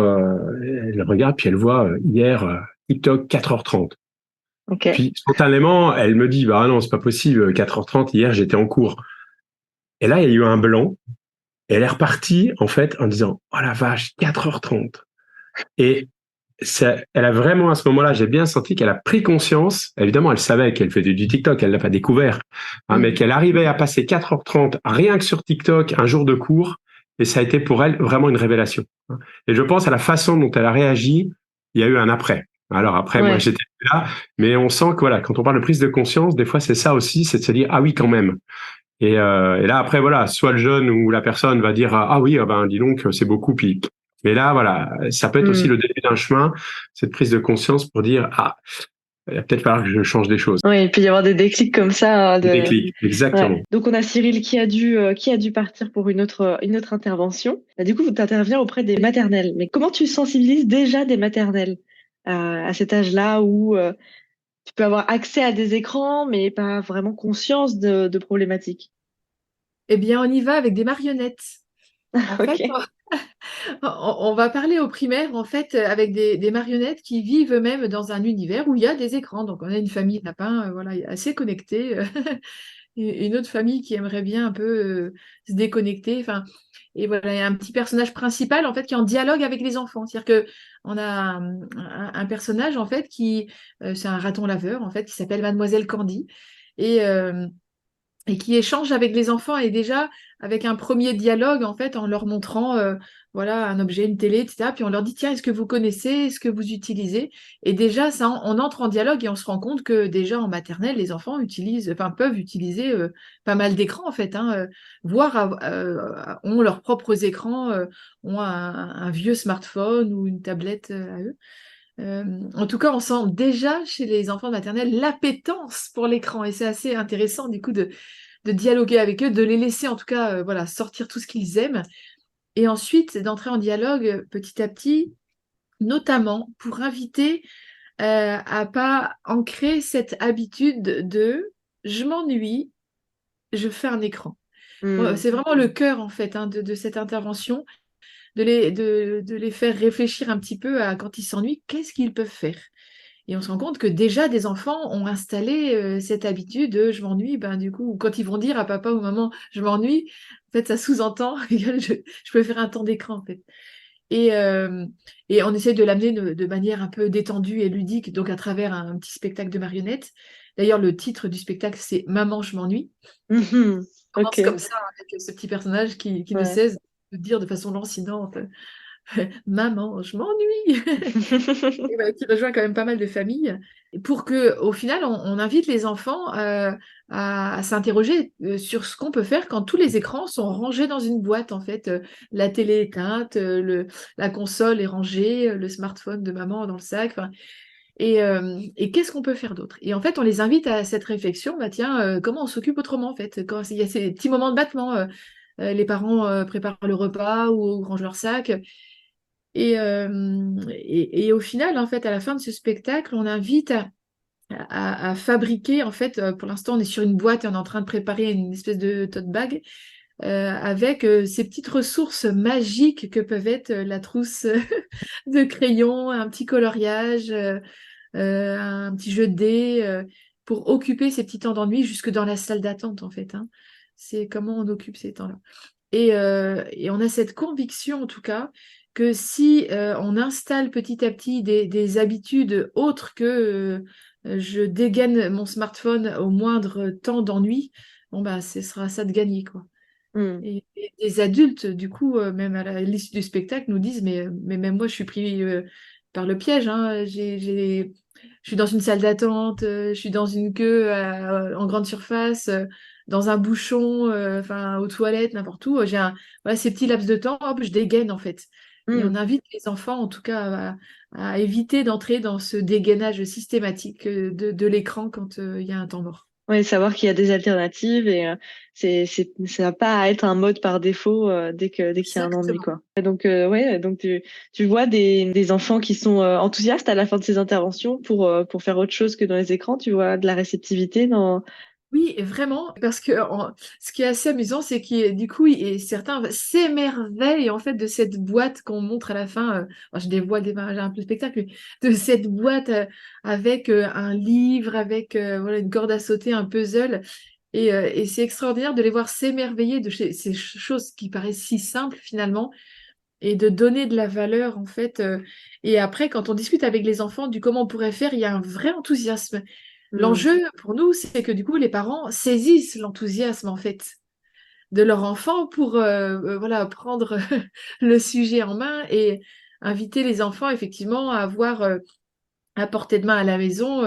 elle regarde, puis elle voit hier TikTok 4h30. Okay. Puis spontanément, elle me dit, non, c'est pas possible, 4h30, hier j'étais en cours. Et là, il y a eu un blanc. Et elle est repartie, en fait, en disant, oh la vache, 4h30. Et elle a vraiment, à ce moment-là, j'ai bien senti qu'elle a pris conscience. Évidemment, elle savait qu'elle faisait du TikTok, elle l'a pas découvert, mais qu'elle arrivait à passer 4h30 rien que sur TikTok, un jour de cours, et ça a été pour elle vraiment une révélation. Et je pense à la façon dont elle a réagi, il y a eu un après. Alors après, moi, j'étais là, mais on sent que quand on parle de prise de conscience, des fois, c'est ça aussi, c'est de se dire, ah oui, quand même. Et là, après, soit le jeune ou la personne va dire, ah oui, dis donc, c'est beaucoup, puis... Mais là, ça peut être aussi le début d'un chemin, cette prise de conscience pour dire, il va peut-être falloir que je change des choses. Oui, il peut y avoir des déclics comme ça. Des déclics, exactement. Ouais. Donc on a Cyril qui a dû partir pour une autre intervention. Du coup, tu interviens auprès des maternelles. Mais comment tu sensibilises déjà des maternelles à cet âge-là où tu peux avoir accès à des écrans, mais pas vraiment conscience de problématiques? Eh bien, on y va avec des marionnettes. En fait, on va parler aux primaires, en fait, avec des marionnettes qui vivent eux-mêmes dans un univers où il y a des écrans. Donc, on a une famille de lapins, assez connectée. Une autre famille qui aimerait bien un peu se déconnecter. Enfin, et voilà, il y a un petit personnage principal, en fait, qui est en dialogue avec les enfants. C'est-à-dire que on a un personnage, en fait, c'est un raton laveur, en fait, qui s'appelle Mademoiselle Candy. Et qui échange avec les enfants et déjà avec un premier dialogue en fait en leur montrant un objet, une télé, etc. Puis on leur dit tiens, est-ce que vous connaissez, est-ce que vous utilisez? Et déjà ça, on entre en dialogue et on se rend compte que déjà en maternelle les enfants peuvent utiliser pas mal d'écrans en fait, voire ont leurs propres écrans, ont un vieux smartphone ou une tablette à eux. En tout cas, on sent déjà chez les enfants de maternelle l'appétence pour l'écran et c'est assez intéressant du coup de dialoguer avec eux, de les laisser en tout cas sortir tout ce qu'ils aiment et ensuite d'entrer en dialogue petit à petit, notamment pour inviter à pas ancrer cette habitude de je m'ennuie, je fais un écran. C'est vraiment le cœur en fait de cette intervention. De les faire réfléchir un petit peu à quand ils s'ennuient, qu'est-ce qu'ils peuvent faire. Et on se rend compte que déjà des enfants ont installé cette habitude de je m'ennuie, ben du coup, quand ils vont dire à papa ou maman je m'ennuie, en fait ça sous-entend je peux faire un temps d'écran en fait. Et, euh, et on essaie de l'amener de manière un peu détendue et ludique, donc à travers un petit spectacle de marionnettes. D'ailleurs, le titre du spectacle, c'est Maman, je m'ennuie. Mhm. On commence Ok. comme ça, avec ce petit personnage qui ne Ouais. cesse de dire de façon lancinante Maman, je m'ennuie. Et ouais, qui rejoint quand même pas mal de familles, pour que, au final, on invite les enfants à s'interroger sur ce qu'on peut faire quand tous les écrans sont rangés dans une boîte. En fait, la télé est éteinte, la console est rangée, le smartphone de maman dans le sac. Enfin, et qu'est-ce qu'on peut faire d'autre? Et en fait, on les invite à cette réflexion. Bah tiens, comment on s'occupe autrement en fait? Quand il y a ces petits moments de battement, les parents préparent le repas ou rangent leur sac. Et au final, en fait, à la fin de ce spectacle, on invite à fabriquer, en fait, pour l'instant, on est sur une boîte et on est en train de préparer une espèce de tote bag avec ces petites ressources magiques que peuvent être la trousse de crayons, un petit coloriage, un petit jeu de dés, pour occuper ces petits temps d'ennui jusque dans la salle d'attente, en fait, hein. C'est comment on occupe ces temps-là. Et on a cette conviction, en tout cas, que si on installe petit à petit des habitudes autres que je dégaine mon smartphone au moindre temps d'ennui, bon bah ce sera ça de gagner, quoi. Mm. Et des adultes, du coup, même à l'issue du spectacle, nous disent, mais même moi, je suis pris par le piège, hein. Je suis dans une salle d'attente, je suis dans une queue en grande surface, dans un bouchon, enfin, aux toilettes, n'importe où. Voilà, ces petits laps de temps, hop, je dégaine, en fait. Et on Mm. invite les enfants, en tout cas, à éviter d'entrer dans ce dégainage systématique de l'écran quand il y a un temps mort. Ouais, savoir qu'il y a des alternatives et ça n'a pas à être un mode par défaut dès qu'il y a un ennui Exactement. quoi. Et donc ouais, donc tu vois des enfants qui sont enthousiastes à la fin de ces interventions pour faire autre chose que dans les écrans, tu vois de la réceptivité dans. Oui, vraiment, parce que ce qui est assez amusant, c'est qu'il du coup, certains s'émerveillent en fait de cette boîte qu'on montre à la fin. Je dévoile j'ai un peu le spectacle, mais de cette boîte avec un livre, avec voilà une corde à sauter, un puzzle, et c'est extraordinaire de les voir s'émerveiller de ces choses qui paraissent si simples finalement, et de donner de la valeur en fait. Et après, quand on discute avec les enfants du comment on pourrait faire, il y a un vrai enthousiasme. Hmm. L'enjeu pour nous, c'est que du coup, les parents saisissent l'enthousiasme en fait de leur enfant pour voilà, prendre le sujet en main et inviter les enfants effectivement à avoir à portée de main à la maison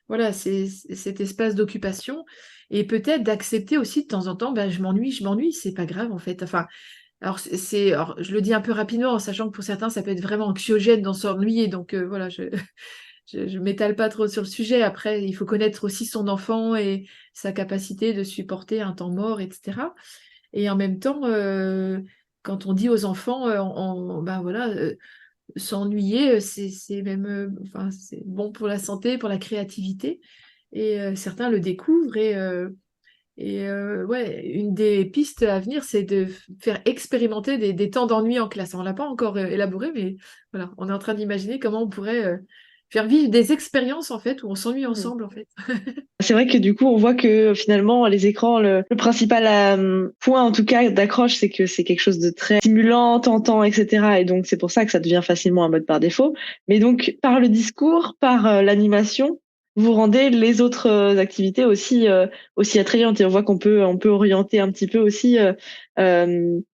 voilà, cet espace d'occupation, et peut-être d'accepter aussi de temps en temps, ben, je m'ennuie, c'est pas grave en fait. Enfin, alors, je le dis un peu rapidement en sachant que pour certains, ça peut être vraiment anxiogène dans s'ennuyer, donc voilà, je m'étale pas trop sur le sujet. Après, il faut connaître aussi son enfant et sa capacité de supporter un temps mort, etc. Et en même temps, quand on dit aux enfants, ben voilà, s'ennuyer, c'est même, enfin, c'est bon pour la santé, pour la créativité. Et certains le découvrent. Ouais, une des pistes à venir, c'est de faire expérimenter des temps d'ennui en classe. On ne l'a pas encore élaboré, mais voilà, on est en train d'imaginer comment on pourrait faire vivre des expériences en fait où on s'ennuie Hmm. ensemble en fait. C'est vrai que du coup, on voit que finalement, les écrans, le principal point, en tout cas, d'accroche, c'est que c'est quelque chose de très stimulant, tentant, etc. Et donc, c'est pour ça que ça devient facilement un mode par défaut. Mais donc, par le discours, par l'animation, vous rendez les autres activités aussi attrayantes. Et on voit on peut orienter un petit peu aussi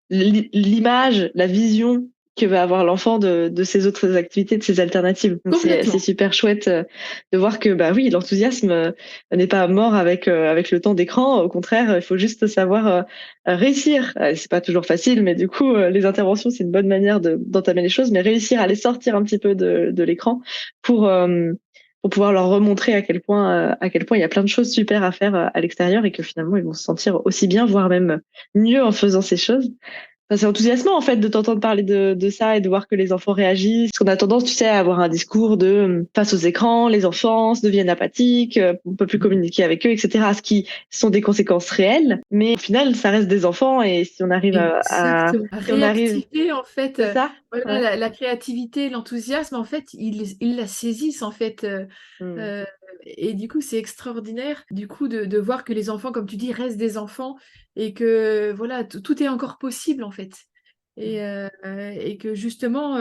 l'image, la vision que va avoir l'enfant de ces autres activités, de ces alternatives. Donc c'est Complètement. super chouette de voir que bah oui, l'enthousiasme n'est pas mort avec le temps d'écran. Au contraire, il faut juste savoir réussir. C'est pas toujours facile, mais du coup, les interventions, c'est une bonne manière d'entamer les choses, mais réussir à les sortir un petit peu de l'écran pour euh, pour pouvoir leur remontrer à quel point il y a plein de choses super à faire à l'extérieur et que finalement ils vont se sentir aussi bien, voire même mieux en faisant ces choses. C'est enthousiasmant en fait de t'entendre parler de ça et de voir que les enfants réagissent. Parce qu'on a tendance, tu sais, à avoir un discours de face aux écrans, les enfants deviennent apathiques, on peut plus communiquer avec eux, etc. Ce qui sont des conséquences réelles, mais au final, ça reste des enfants et si on arrive Exactement. si on arrive, Réactiver, en fait, c'est ça? voilà, Ouais. la créativité, l'enthousiasme, en fait, ils la saisissent, en fait. Mm. Euh, et du coup, c'est extraordinaire, du coup, de voir que les enfants, comme tu dis, restent des enfants et que, voilà, tout est encore possible, en fait. Et que justement,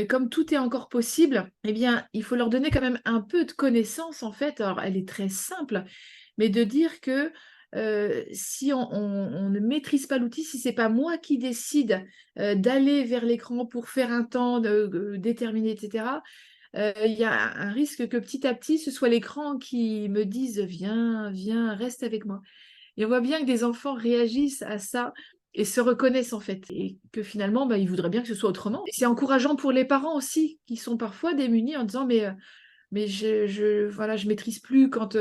comme tout est encore possible, eh bien, il faut leur donner quand même un peu de connaissance, en fait. Alors, elle est très simple, mais de dire que si on ne maîtrise pas l'outil, si c'est pas moi qui décide d'aller vers l'écran pour faire un temps déterminé, etc., il y a un risque que petit à petit, ce soit l'écran qui me dise viens, viens, reste avec moi. Et on voit bien que des enfants réagissent à ça et se reconnaissent en fait, et que finalement, bah, ils voudraient bien que ce soit autrement. Et c'est encourageant pour les parents aussi, qui sont parfois démunis en disant mais voilà, je maîtrise plus quand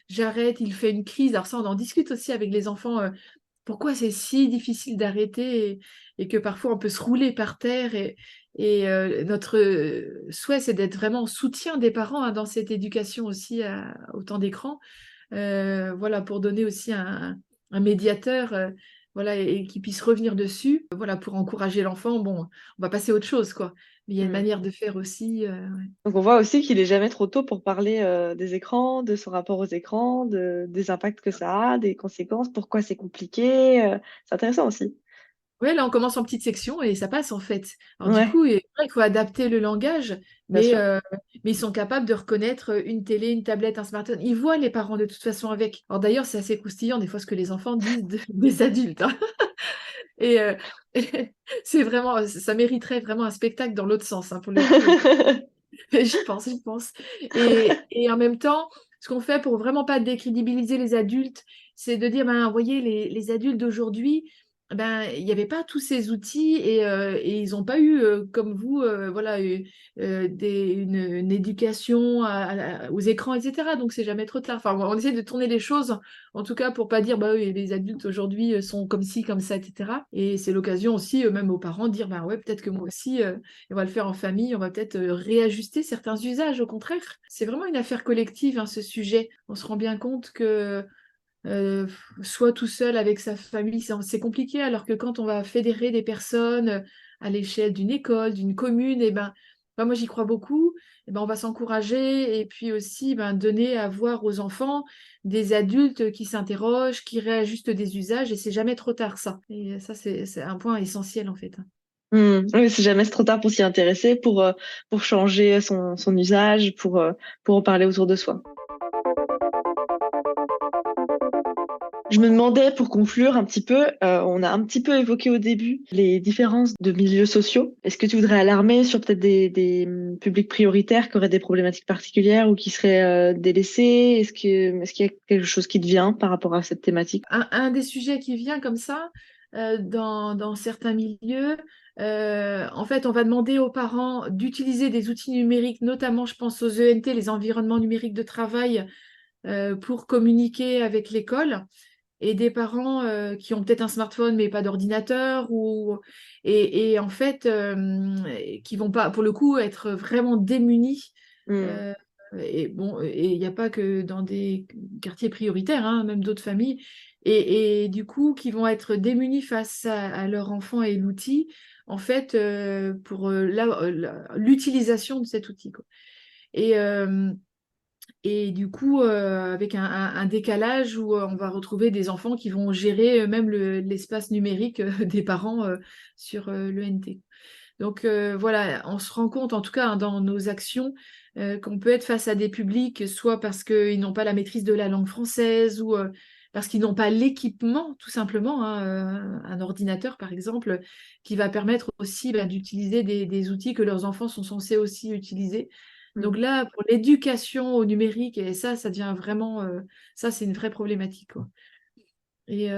j'arrête, il fait une crise. Alors ça, on en discute aussi avec les enfants. Pourquoi c'est si difficile d'arrêter et que parfois on peut se rouler par terre et notre souhait, c'est d'être vraiment en soutien des parents hein, dans cette éducation aussi au temps d'écran. Voilà, pour donner aussi un médiateur voilà, et qui puisse revenir dessus. Voilà, pour encourager l'enfant. Bon, on va passer à autre chose, quoi. Mais il y a une Mm. manière de faire aussi. Ouais. Donc on voit aussi qu'il est jamais trop tôt pour parler des écrans, de son rapport aux écrans, des impacts que ça a, des conséquences, pourquoi c'est compliqué. C'est intéressant aussi. Ouais, là, on commence en petite section et ça passe en fait. Alors du Ouais, coup, il faut adapter le langage, bien mais, sûr. euh, mais ils sont capables de reconnaître une télé, une tablette, un smartphone. Ils voient les parents de toute façon avec. Alors d'ailleurs, c'est assez croustillant des fois ce que les enfants disent des adultes, hein. Et, euh, c'est vraiment, ça mériterait vraiment un spectacle dans l'autre sens, hein, pour le coup. J'y pense, j'y pense. Et en même temps, ce qu'on fait pour vraiment pas décrédibiliser les adultes, c'est de dire, ben, vous voyez, les adultes d'aujourd'hui, ben, il n'y avait pas tous ces outils et ils n'ont pas eu, comme vous, voilà, une éducation aux écrans, etc. Donc, c'est jamais trop tard. Enfin, on essaie de tourner les choses, en tout cas, pour pas dire, bah oui, les adultes aujourd'hui sont comme ci, comme ça, etc. Et c'est l'occasion aussi, même aux parents, de dire, ben ouais, peut-être que moi aussi, on va le faire en famille, on va peut-être réajuster certains usages, au contraire. C'est vraiment une affaire collective, hein, ce sujet. On se rend bien compte que soit tout seul avec sa famille, c'est compliqué, alors que quand on va fédérer des personnes à l'échelle d'une école, d'une commune, et ben, moi j'y crois beaucoup, et ben, on va s'encourager et puis aussi ben, donner à voir aux enfants des adultes qui s'interrogent, qui réajustent des usages, et c'est jamais trop tard ça. Et ça, c'est un point essentiel en fait. Oui, si jamais c'est trop tard pour s'y intéresser, pour changer son usage, pour en parler autour de soi. Je me demandais, pour conclure un petit peu, on a un petit peu évoqué au début les différences de milieux sociaux. Est-ce que tu voudrais alarmer sur peut-être des publics prioritaires qui auraient des problématiques particulières ou qui seraient délaissés? Est-ce qu'il y a quelque chose qui te vient par rapport à cette thématique? Un des sujets qui vient comme ça, dans certains milieux, en fait, on va demander aux parents d'utiliser des outils numériques, notamment, je pense aux ENT, les environnements numériques de travail, pour communiquer avec l'école. Et des parents qui ont peut-être un smartphone mais pas d'ordinateur et en fait qui vont pas pour le coup être vraiment démunis. Hmm. Euh, et bon, et il n'y a pas que dans des quartiers prioritaires, hein, même d'autres familles, et du coup, qui vont être démunis face à leur enfant et l'outil, en fait, pour l'utilisation de cet outil, quoi. Et, euh, et du coup, avec un décalage où on va retrouver des enfants qui vont gérer même l'espace numérique des parents sur l'ENT. Donc voilà, on se rend compte, en tout cas hein, dans nos actions, qu'on peut être face à des publics, soit parce qu'ils n'ont pas la maîtrise de la langue française, ou parce qu'ils n'ont pas l'équipement, tout simplement, hein, un ordinateur par exemple, qui va permettre aussi d'utiliser des outils que leurs enfants sont censés aussi utiliser. Donc Hmm. là, pour l'éducation au numérique, et ça devient vraiment, ça c'est une vraie problématique, quoi. Et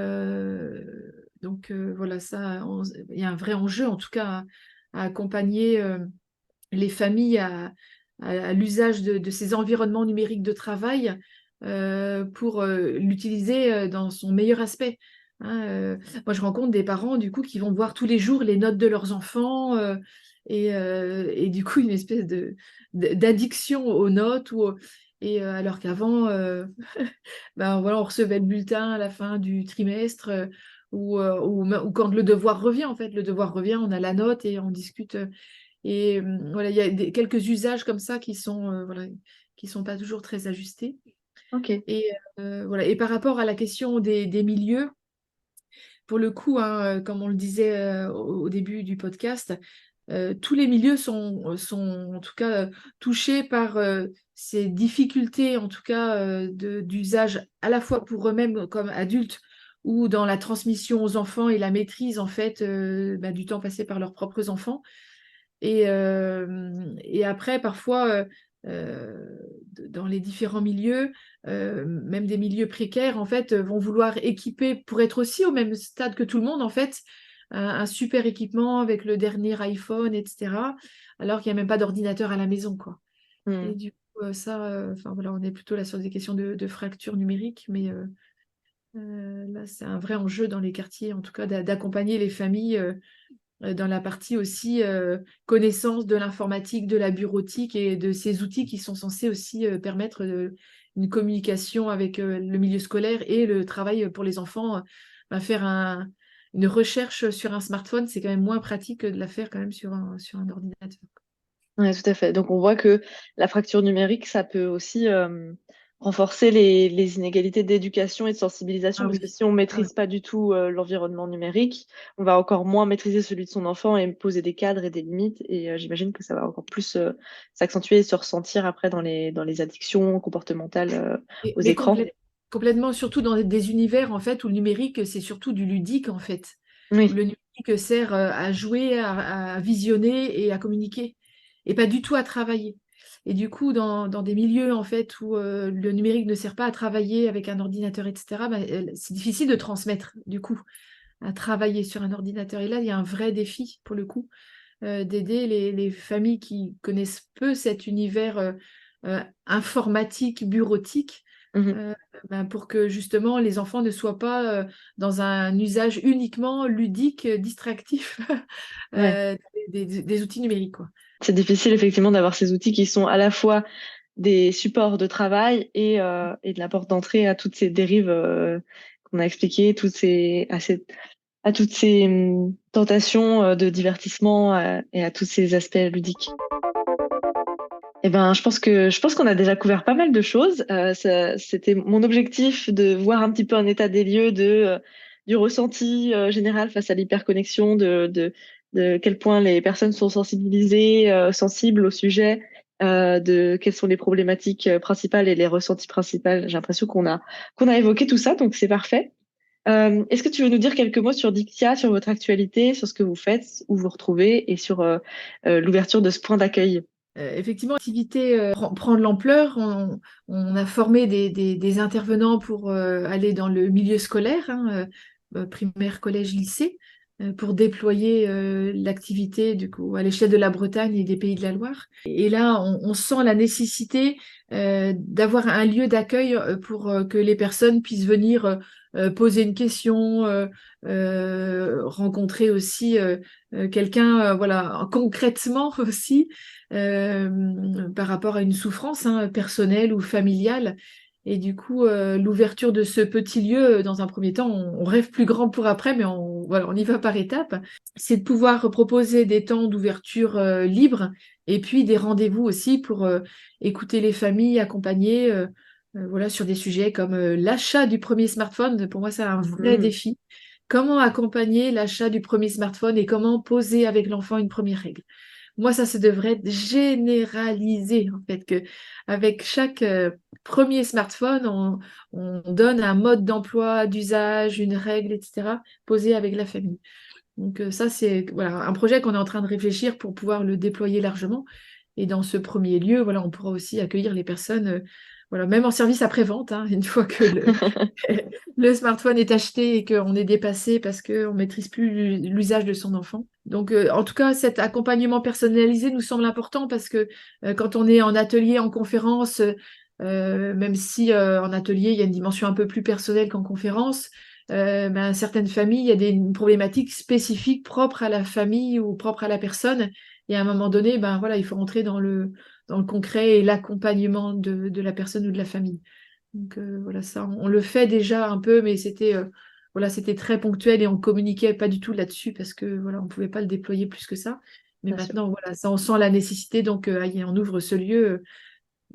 donc voilà, il y a un vrai enjeu, en tout cas, à accompagner les familles à l'usage de ces environnements numériques de travail pour l'utiliser dans son meilleur aspect. Hein, moi, je rencontre des parents du coup qui vont voir tous les jours les notes de leurs enfants et du coup une espèce d'addiction aux notes alors qu'avant, ben voilà, on recevait le bulletin à la fin du trimestre ou quand le devoir revient en fait, le devoir revient, on a la note et on discute. Voilà, il y a quelques usages comme ça qui sont voilà, qui sont pas toujours très ajustés. Ok. Et voilà. Et par rapport à la question des milieux. Pour le coup, hein, comme on le disait au début du podcast, tous les milieux sont en tout cas touchés par ces difficultés, en tout cas d'usage à la fois pour eux-mêmes comme adultes ou dans la transmission aux enfants et la maîtrise en fait du temps passé par leurs propres enfants. Et après, parfois, dans les différents milieux, même des milieux précaires, en fait, vont vouloir équiper, pour être aussi au même stade que tout le monde, en fait, un super équipement avec le dernier iPhone, etc., alors qu'il n'y a même pas d'ordinateur à la maison, quoi. Et du coup, enfin, voilà, on est plutôt là sur des questions de fracture numérique, mais là, c'est un vrai enjeu dans les quartiers, en tout cas, d'accompagner les familles dans la partie aussi connaissance de l'informatique, de la bureautique et de ces outils qui sont censés aussi permettre une communication avec le milieu scolaire et le travail pour les enfants. Faire une recherche sur un smartphone, c'est quand même moins pratique que de la faire quand même sur un ordinateur. Ouais, tout à fait. Donc on voit que la fracture numérique, ça peut aussi renforcer les inégalités d'éducation et de sensibilisation, Ah parce que oui. si on Ah oui. maîtrise pas du tout l'environnement numérique, on va encore moins maîtriser celui de son enfant et poser des cadres et des limites. Et j'imagine que ça va encore plus s'accentuer et se ressentir après dans les addictions comportementales aux Mais écrans. complètement, surtout dans des univers en fait où le numérique, c'est surtout du ludique en fait, où Oui. le numérique sert à jouer, à visionner et à communiquer, et pas du tout à travailler. Et du coup, dans des milieux en fait où le numérique ne sert pas à travailler avec un ordinateur, etc., c'est difficile de transmettre du coup à travailler sur un ordinateur. Et là, il y a un vrai défi pour le coup d'aider les familles qui connaissent peu cet univers informatique, bureautique, Mhm. euh, pour que justement les enfants ne soient pas dans un usage uniquement ludique, distractif Ouais. euh, des outils numériques, quoi. C'est difficile effectivement d'avoir ces outils qui sont à la fois des supports de travail et de la porte d'entrée à toutes ces dérives qu'on a expliquées, à toutes ces tentations de divertissement et à tous ces aspects ludiques. Eh ben, je pense qu'on a déjà couvert pas mal de choses. C'était mon objectif de voir un petit peu un état des lieux du ressenti général face à l'hyperconnexion, de quel point les personnes sont sensibilisées, sensibles au sujet, de quelles sont les problématiques principales et les ressentis principaux. J'ai l'impression qu'on a évoqué tout ça, donc c'est parfait. Est-ce que tu veux nous dire quelques mots sur Dictia, sur votre actualité, sur ce que vous faites, où vous vous retrouvez et sur l'ouverture de ce point d'accueil? Effectivement, l'activité prend de l'ampleur. On a formé des intervenants pour aller dans le milieu scolaire, hein, primaire, collège, lycée, pour déployer l'activité du coup à l'échelle de la Bretagne et des Pays de la Loire. Et là, on sent la nécessité d'avoir un lieu d'accueil pour que les personnes puissent venir poser une question, rencontrer aussi quelqu'un, voilà, concrètement aussi par rapport à une souffrance hein, personnelle ou familiale. Et du coup, l'ouverture de ce petit lieu, dans un premier temps, on rêve plus grand pour après, mais voilà, on y va par étapes. C'est de pouvoir proposer des temps d'ouverture libres et puis des rendez-vous aussi pour écouter les familles, accompagner voilà, sur des sujets comme l'achat du premier smartphone. Pour moi, c'est un vrai Mhm. défi. Comment accompagner l'achat du premier smartphone et comment poser avec l'enfant une première règle. Moi, ça devrait être généralisé, en fait, que avec chaque premier smartphone, on donne un mode d'emploi, d'usage, une règle, etc., posée avec la famille. Donc ça, c'est voilà, un projet qu'on est en train de réfléchir pour pouvoir le déployer largement. Et dans ce premier lieu, voilà, on pourra aussi accueillir les personnes, voilà, même en service après-vente, hein, une fois que le smartphone est acheté et qu'on est dépassé parce qu'on ne maîtrise plus l'usage de son enfant. Donc, en tout cas, cet accompagnement personnalisé nous semble important parce que quand on est en atelier, en conférence, même si en atelier, il y a une dimension un peu plus personnelle qu'en conférence, certaines familles, il y a des problématiques spécifiques propres à la famille ou propres à la personne. Et à un moment donné, voilà, il faut rentrer dans le concret et l'accompagnement de la personne ou de la famille. Donc voilà, ça, on le fait déjà un peu, mais c'était très ponctuel et on communiquait pas du tout là-dessus parce que voilà, on pouvait pas le déployer plus que ça. Mais Bien sûr. maintenant, voilà, ça, on sent la nécessité, donc on ouvre ce lieu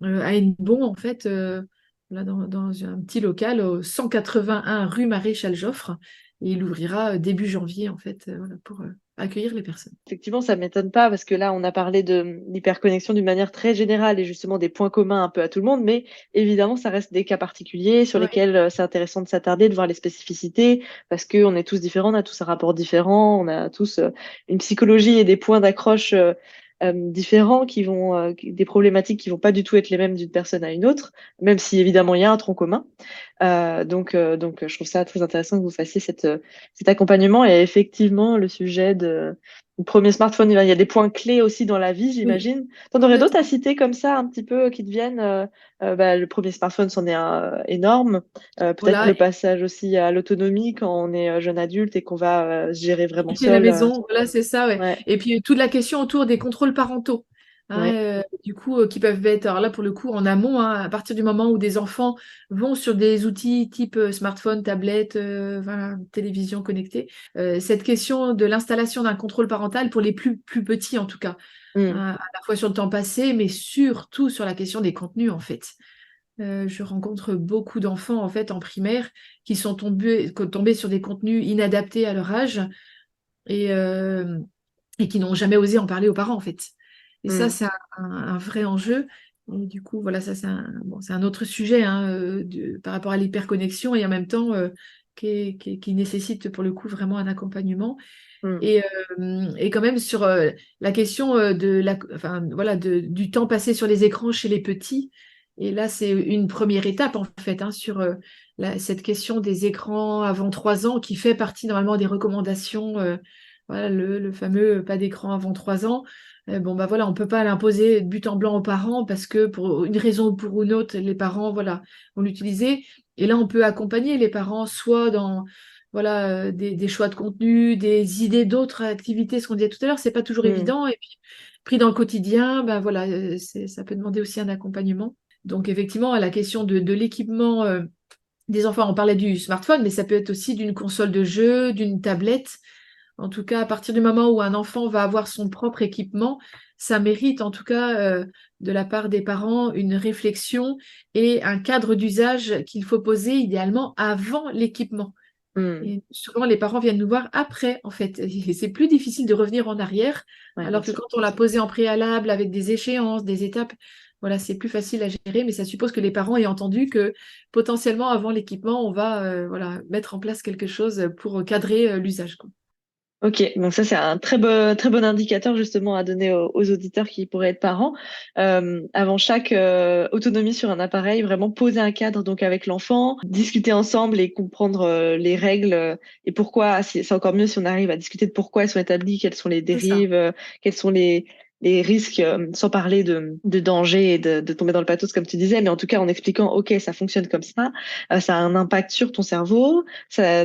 à Hennebont, en fait, là, dans un petit local au 181 rue Maréchal-Joffre. Et il ouvrira début janvier, en fait, voilà, pour accueillir les personnes. Effectivement, ça m'étonne pas parce que là, on a parlé de l'hyperconnexion d'une manière très générale et justement des points communs un peu à tout le monde, mais évidemment, ça reste des cas particuliers sur Ouais. lesquels c'est intéressant de s'attarder, de voir les spécificités parce qu'on est tous différents, on a tous un rapport différent, on a tous une psychologie et des points d'accroche différents des problématiques qui vont pas du tout être les mêmes d'une personne à une autre, même si évidemment il y a un tronc commun. Donc, je trouve ça très intéressant que vous fassiez cet accompagnement et effectivement le sujet du premier smartphone. Il y a des points clés aussi dans la vie, Oui, j'imagine. T'en aurais d'autres à citer comme ça, un petit peu, qui te viennent le premier smartphone, c'en est un énorme. Peut-être voilà. le passage aussi à l'autonomie quand on est jeune adulte et qu'on va se gérer vraiment Quitter la seul. maison, voilà, c'est ça, ouais. Ouais, Et puis toute la question autour des contrôles parentaux, hein, ouais. du coup, qui peuvent être, alors là pour le coup en amont, hein, à partir du moment où des enfants vont sur des outils type smartphone, tablette, voilà, télévision connectée, cette question de l'installation d'un contrôle parental pour les plus petits en tout cas, Mm, hein, à la fois sur le temps passé, mais surtout sur la question des contenus en fait. Je rencontre beaucoup d'enfants en fait en primaire qui sont tombés sur des contenus inadaptés à leur âge et, euh, et qui n'ont jamais osé en parler aux parents, en fait. Et ça, mm, c'est un vrai enjeu. Et du coup, voilà, ça, c'est un autre sujet hein, par rapport à l'hyperconnexion et en même temps qui nécessite pour le coup vraiment un accompagnement. mm, Et quand même sur la question enfin, voilà, du temps passé sur les écrans chez les petits. Et là, c'est une première étape, en fait, hein, sur cette question des écrans avant 3 ans, qui fait partie normalement des recommandations. Voilà, le fameux pas d'écran avant 3 ans. Bon, bah voilà, on ne peut pas l'imposer de but en blanc aux parents parce que pour une raison ou pour une autre, les parents, voilà, vont l'utiliser. Et là, on peut accompagner les parents soit dans voilà, des choix de contenu, des idées d'autres activités, ce qu'on disait tout à l'heure, c'est pas toujours mm. évident. Et puis, pris dans le quotidien, ben voilà, ça peut demander aussi un accompagnement. Donc, effectivement, à la question de l'équipement des enfants, on parlait du smartphone, mais ça peut être aussi d'une console de jeu, d'une tablette. En tout cas, à partir du moment où un enfant va avoir son propre équipement, ça mérite en tout cas de la part des parents une réflexion et un cadre d'usage qu'il faut poser idéalement avant l'équipement. Mm. Et souvent, les parents viennent nous voir après, en fait. Et c'est plus difficile de revenir en arrière, Ouais, bien alors que sûr. quand on l'a posé en préalable avec des échéances, des étapes, voilà, c'est plus facile à gérer, mais ça suppose que les parents aient entendu que potentiellement, avant l'équipement, on va voilà, mettre en place quelque chose pour cadrer l'usage, quoi. Ok, donc ça c'est un très bon indicateur justement à donner aux auditeurs qui pourraient être parents. Avant chaque autonomie sur un appareil, vraiment poser un cadre donc avec l'enfant, discuter ensemble et comprendre les règles et pourquoi. C'est encore mieux si on arrive à discuter de pourquoi elles sont établies, quelles sont les C'est ça. dérives, quels sont les risques, sans parler de danger et de tomber dans le pathos comme tu disais, mais en tout cas en expliquant ok ça fonctionne comme ça a un impact sur ton cerveau.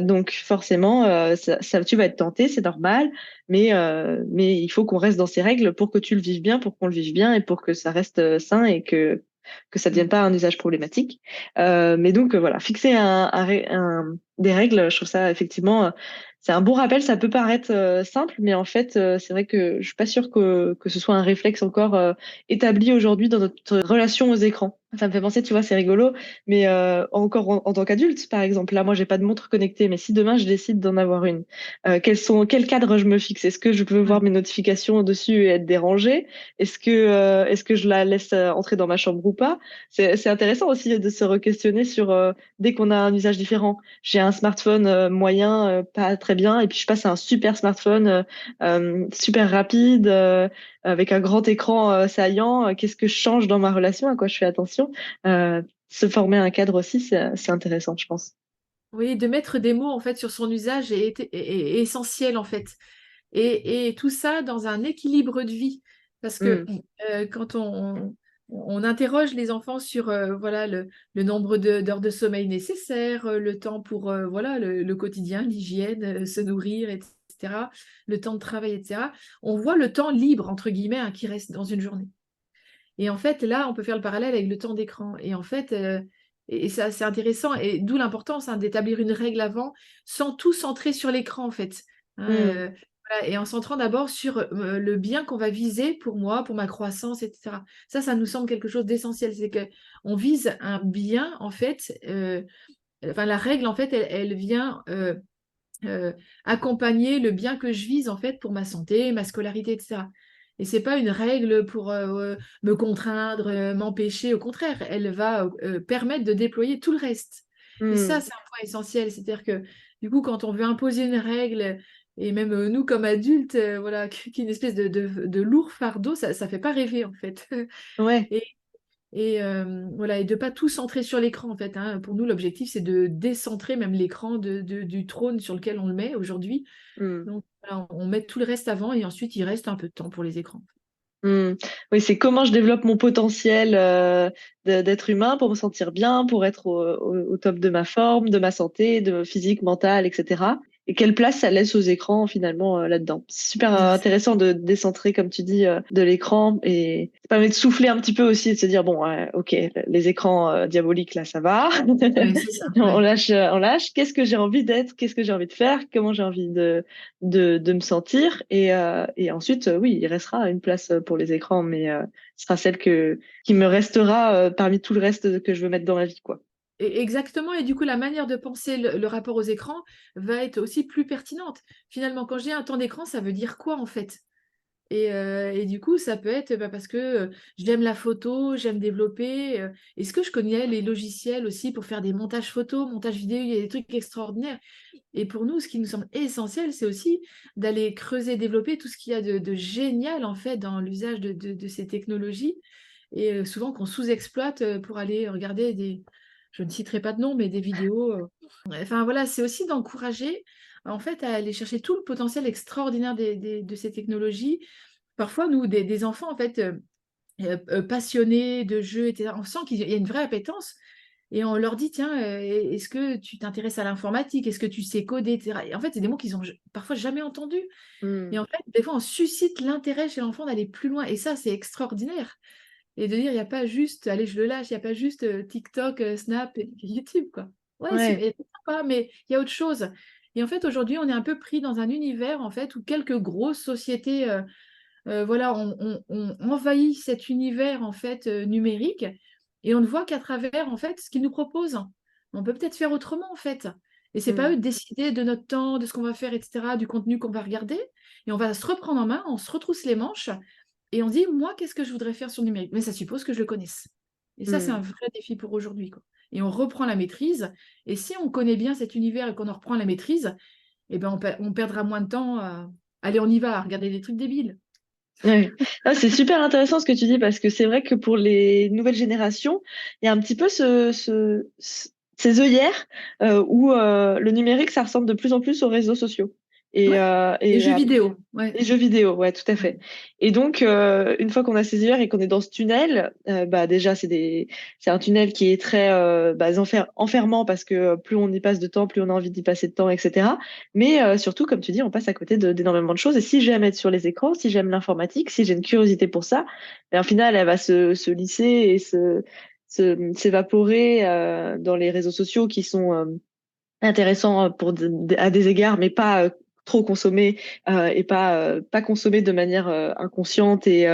Donc forcément, tu vas être tenté, c'est normal, mais il faut qu'on reste dans ces règles pour que tu le vives bien, pour qu'on le vive bien et pour que ça reste sain et que ça ne devienne Mm. pas un usage problématique. Mais donc voilà, fixer des règles, je trouve ça effectivement, c'est un bon rappel. Ça peut paraître simple, mais en fait, c'est vrai que je suis pas sûre que ce soit un réflexe encore établi aujourd'hui dans notre relation aux écrans. Ça me fait penser, tu vois, c'est rigolo, mais encore en tant qu'adulte, par exemple, là, moi, j'ai pas de montre connectée, mais si demain je décide d'en avoir une, quel cadre je me fixe? Est-ce que je peux voir Mm. mes notifications dessus et être dérangée? Est-ce que je la laisse entrer dans ma chambre ou pas? C'est intéressant aussi de se re-questionner sur dès qu'on a un usage différent. J'ai un smartphone moyen, pas très bien, et puis je passe à un super smartphone super rapide. Avec un grand écran saillant, qu'est-ce que je change dans ma relation, à quoi je fais attention. Se former un cadre aussi, c'est intéressant, je pense. Oui, de mettre des mots en fait sur son usage est essentiel en fait. Et tout ça dans un équilibre de vie. Parce que Mm, quand on interroge les enfants sur voilà, le nombre d'heures de sommeil nécessaires, le temps pour voilà, le quotidien, l'hygiène, se nourrir, etc., le temps de travail, etc. On voit le temps libre, entre guillemets, hein, qui reste dans une journée. Et en fait, là, on peut faire le parallèle avec le temps d'écran. Et en fait, et ça, c'est intéressant, et d'où l'importance hein, d'établir une règle avant, sans tout centrer sur l'écran, en fait. Hein, Mm. voilà, et en centrant d'abord sur le bien qu'on va viser pour moi, pour ma croissance, etc. Ça nous semble quelque chose d'essentiel. C'est qu'on vise un bien, en fait. Enfin, la règle, en fait, elle vient euh, accompagner le bien que je vise, en fait, pour ma santé, ma scolarité, etc. Et c'est pas une règle pour me contraindre, m'empêcher. Au contraire, elle va permettre de déployer tout le reste. Et ça, Mm. c'est un point essentiel. C'est-à-dire que du coup, quand on veut imposer une règle, et même nous comme adultes, voilà, qui est une espèce de lourd fardeau, ça fait pas rêver en fait. Ouais. Et, voilà, et de pas tout centrer sur l'écran en fait. Hein. Pour nous, l'objectif, c'est de décentrer même l'écran du trône sur lequel on le met aujourd'hui. Mm. Donc, voilà, on met tout le reste avant et ensuite, il reste un peu de temps pour les écrans. Mm. Oui, c'est comment je développe mon potentiel d'être humain pour me sentir bien, pour être au top de ma forme, de ma santé, de physique, mentale, etc. Et quelle place ça laisse aux écrans finalement là-dedans. C'est super intéressant de décentrer, comme tu dis, de l'écran et ça permet de souffler un petit peu aussi et de se dire bon, ok, les écrans diaboliques là, ça va. Ouais, c'est ça. On Ouais. lâche, on lâche. Qu'est-ce que j'ai envie d'être? Qu'est-ce que j'ai envie de faire? Comment j'ai envie de me sentir? Et ensuite, oui, il restera une place pour les écrans, mais ce sera celle qui me restera parmi tout le reste que je veux mettre dans ma vie, quoi. Exactement, et du coup, la manière de penser le rapport aux écrans va être aussi plus pertinente. Finalement, quand j'ai un temps d'écran, ça veut dire quoi en fait? Et du coup, ça peut être bah, parce que j'aime la photo, j'aime développer. Est-ce que je connais les logiciels aussi pour faire des montages photos, montages vidéo? Il y a des trucs extraordinaires. Et pour nous, ce qui nous semble essentiel, c'est aussi d'aller creuser, développer tout ce qu'il y a de génial en fait dans l'usage de ces technologies. Et souvent qu'on sous-exploite pour aller regarder je ne citerai pas de nom, mais des vidéos. Enfin voilà, c'est aussi d'encourager en fait à aller chercher tout le potentiel extraordinaire de ces technologies. Parfois, nous, des enfants en fait passionnés de jeux, etc., on sent qu'il y a une vraie appétence. Et on leur dit, tiens, est-ce que tu t'intéresses à l'informatique? Est-ce que tu sais coder, etc. Et en fait, c'est des mots qu'ils ont parfois jamais entendus. Et Mm. en fait, des fois, on suscite l'intérêt chez l'enfant d'aller plus loin. Et ça, c'est extraordinaire. Et de dire, il n'y a pas juste, allez, je le lâche, il n'y a pas juste TikTok, Snap et YouTube, quoi. Ouais, Ouais. c'est sympa, mais il y a autre chose. Et en fait, aujourd'hui, on est un peu pris dans un univers, en fait, où quelques grosses sociétés, voilà, on envahit cet univers, en fait, numérique, et on ne voit qu'à travers, en fait, ce qu'ils nous proposent. On peut peut-être faire autrement, en fait. Et c'est pas Mm. eux de décider de notre temps, de ce qu'on va faire, etc., du contenu qu'on va regarder. Et on va se reprendre en main, on se retrousse les manches, et on dit, moi, qu'est-ce que je voudrais faire sur le numérique? Mais ça suppose que je le connaisse. Et ça, c'est un Mm. vrai défi pour aujourd'hui, quoi. Et on reprend la maîtrise. Et si on connaît bien cet univers et qu'on en reprend la maîtrise, eh ben, on perdra moins de temps à... Allez, on y va, à regarder des trucs débiles. Ouais. Ah, c'est super intéressant ce que tu dis parce que c'est vrai que pour les nouvelles générations, il y a un petit peu ces œillères où le numérique, ça ressemble de plus en plus aux réseaux sociaux. Et, Ouais. euh, Les et jeux vidéo, ouais. Les jeux vidéo, ouais, tout à fait. Et donc, une fois qu'on a ces œillères et qu'on est dans ce tunnel, bah déjà c'est un tunnel qui est très enfermant parce que plus on y passe de temps, plus on a envie d'y passer de temps, etc. Mais surtout, comme tu dis, on passe à côté d'énormément de choses. Et si j'aime être sur les écrans, si j'aime l'informatique, si j'ai une curiosité pour ça, ben, au final, elle va se lisser et s'évaporer dans les réseaux sociaux qui sont intéressant à des égards, mais pas trop consommé et pas consommé de manière inconsciente et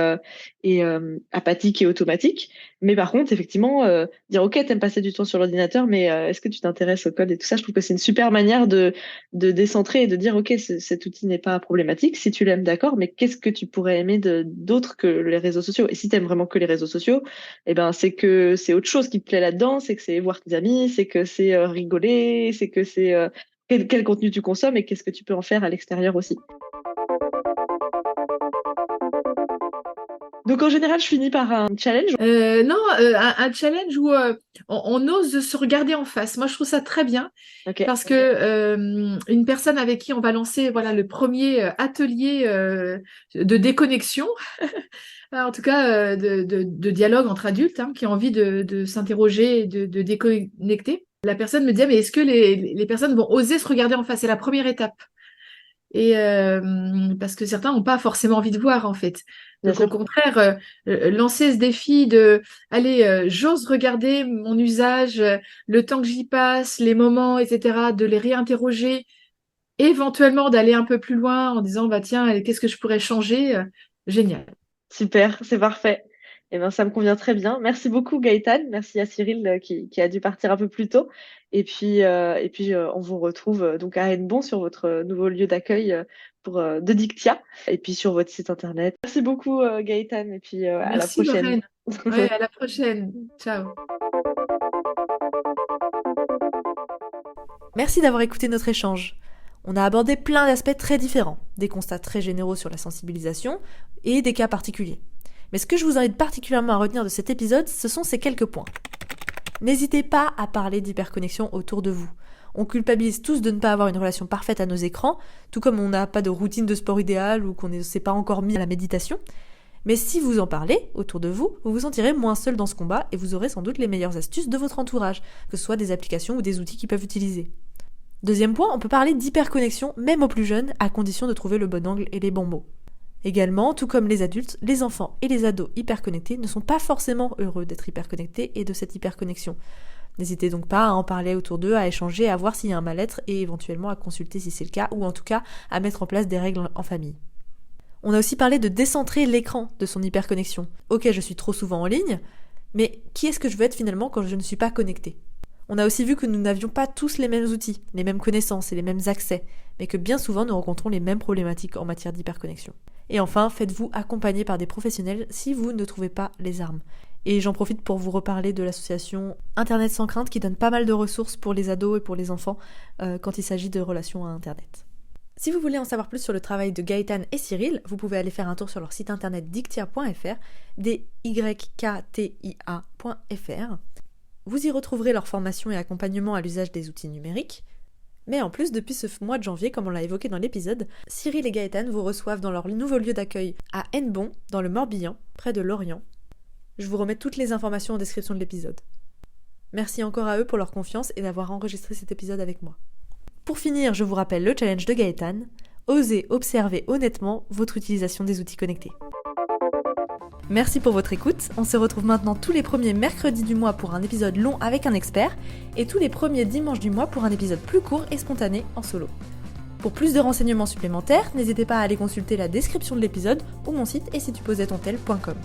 apathique et automatique. Mais par contre, effectivement, dire ok, t'aimes passer du temps sur l'ordinateur, mais est-ce que tu t'intéresses au code et tout ça? Je trouve que c'est une super manière de décentrer et de dire ok, cet outil n'est pas problématique. Si tu l'aimes, d'accord, mais qu'est-ce que tu pourrais aimer d'autre que les réseaux sociaux? Et si t'aimes vraiment que les réseaux sociaux, eh ben c'est que c'est autre chose qui te plaît là-dedans, c'est que c'est voir tes amis, c'est que c'est rigoler, c'est que c'est quel contenu tu consommes et qu'est-ce que tu peux en faire à l'extérieur aussi. Donc en général, je finis par un challenge. Non, un challenge où on ose se regarder en face. Moi, je trouve ça très bien Ok. parce que une personne avec qui on va lancer voilà, le premier atelier de déconnexion En tout cas, de dialogue entre adultes qui ont envie de s'interroger et de déconnecter. La personne me disait, mais est-ce que les personnes vont oser se regarder en face? C'est la première étape. Et parce que certains n'ont pas forcément envie de voir, en fait. Bien Donc, au sûr. contraire, lancer ce défi de, allez, j'ose regarder mon usage, le temps que j'y passe, les moments, etc., de les réinterroger, éventuellement d'aller un peu plus loin en disant, bah tiens, allez, qu'est-ce que je pourrais changer? Génial. Super, c'est parfait. Eh ben, ça me convient très bien. Merci beaucoup, Gaëtan. Merci à Cyril qui a dû partir un peu plus tôt. On vous retrouve donc à Hennebont sur votre nouveau lieu d'accueil de Dictia et puis sur votre site internet. Merci beaucoup, Gaëtan, et puis à la Merci, prochaine. Lorraine. Ouais, à la prochaine. Ciao. Merci d'avoir écouté notre échange. On a abordé plein d'aspects très différents, des constats très généraux sur la sensibilisation et des cas particuliers. Mais ce que je vous invite particulièrement à retenir de cet épisode, ce sont ces quelques points. N'hésitez pas à parler d'hyperconnexion autour de vous. On culpabilise tous de ne pas avoir une relation parfaite à nos écrans, tout comme on n'a pas de routine de sport idéale ou qu'on ne s'est pas encore mis à la méditation. Mais si vous en parlez autour de vous, vous vous sentirez moins seul dans ce combat et vous aurez sans doute les meilleures astuces de votre entourage, que ce soit des applications ou des outils qu'ils peuvent utiliser. Deuxième point, on peut parler d'hyperconnexion même aux plus jeunes, à condition de trouver le bon angle et les bons mots. Également, tout comme les adultes, les enfants et les ados hyperconnectés ne sont pas forcément heureux d'être hyperconnectés et de cette hyperconnexion. N'hésitez donc pas à en parler autour d'eux, à échanger, à voir s'il y a un mal-être et éventuellement à consulter si c'est le cas, ou en tout cas à mettre en place des règles en famille. On a aussi parlé de décentrer l'écran de son hyperconnexion. Ok, je suis trop souvent en ligne, mais qui est-ce que je veux être finalement quand je ne suis pas connectée ? On a aussi vu que nous n'avions pas tous les mêmes outils, les mêmes connaissances et les mêmes accès, mais que bien souvent nous rencontrons les mêmes problématiques en matière d'hyperconnexion. Et enfin, faites-vous accompagner par des professionnels si vous ne trouvez pas les armes. Et j'en profite pour vous reparler de l'association Internet sans crainte qui donne pas mal de ressources pour les ados et pour les enfants quand il s'agit de relations à Internet. Si vous voulez en savoir plus sur le travail de Gaëtan et Cyril, vous pouvez aller faire un tour sur leur site internet dictia.fr, dyktia.fr. Vous y retrouverez leur formation et accompagnement à l'usage des outils numériques. Mais en plus, depuis ce mois de janvier, comme on l'a évoqué dans l'épisode, Cyril et Gaëtan vous reçoivent dans leur nouveau lieu d'accueil à Hennebont, dans le Morbihan, près de Lorient. Je vous remets toutes les informations en description de l'épisode. Merci encore à eux pour leur confiance et d'avoir enregistré cet épisode avec moi. Pour finir, je vous rappelle le challenge de Gaëtan. Osez observer honnêtement votre utilisation des outils connectés. Merci pour votre écoute. On se retrouve maintenant tous les premiers mercredis du mois pour un épisode long avec un expert et tous les premiers dimanches du mois pour un épisode plus court et spontané en solo. Pour plus de renseignements supplémentaires, n'hésitez pas à aller consulter la description de l'épisode ou mon site etsituposetontel.com.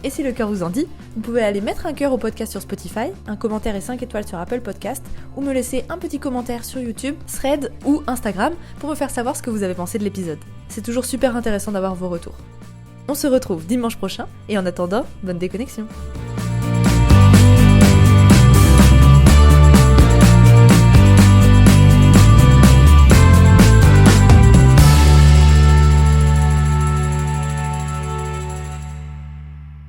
Et si le cœur vous en dit, vous pouvez aller mettre un cœur au podcast sur Spotify, un commentaire et 5 étoiles sur Apple Podcast, ou me laisser un petit commentaire sur YouTube, Thread ou Instagram pour me faire savoir ce que vous avez pensé de l'épisode. C'est toujours super intéressant d'avoir vos retours. On se retrouve dimanche prochain, et en attendant, bonne déconnexion.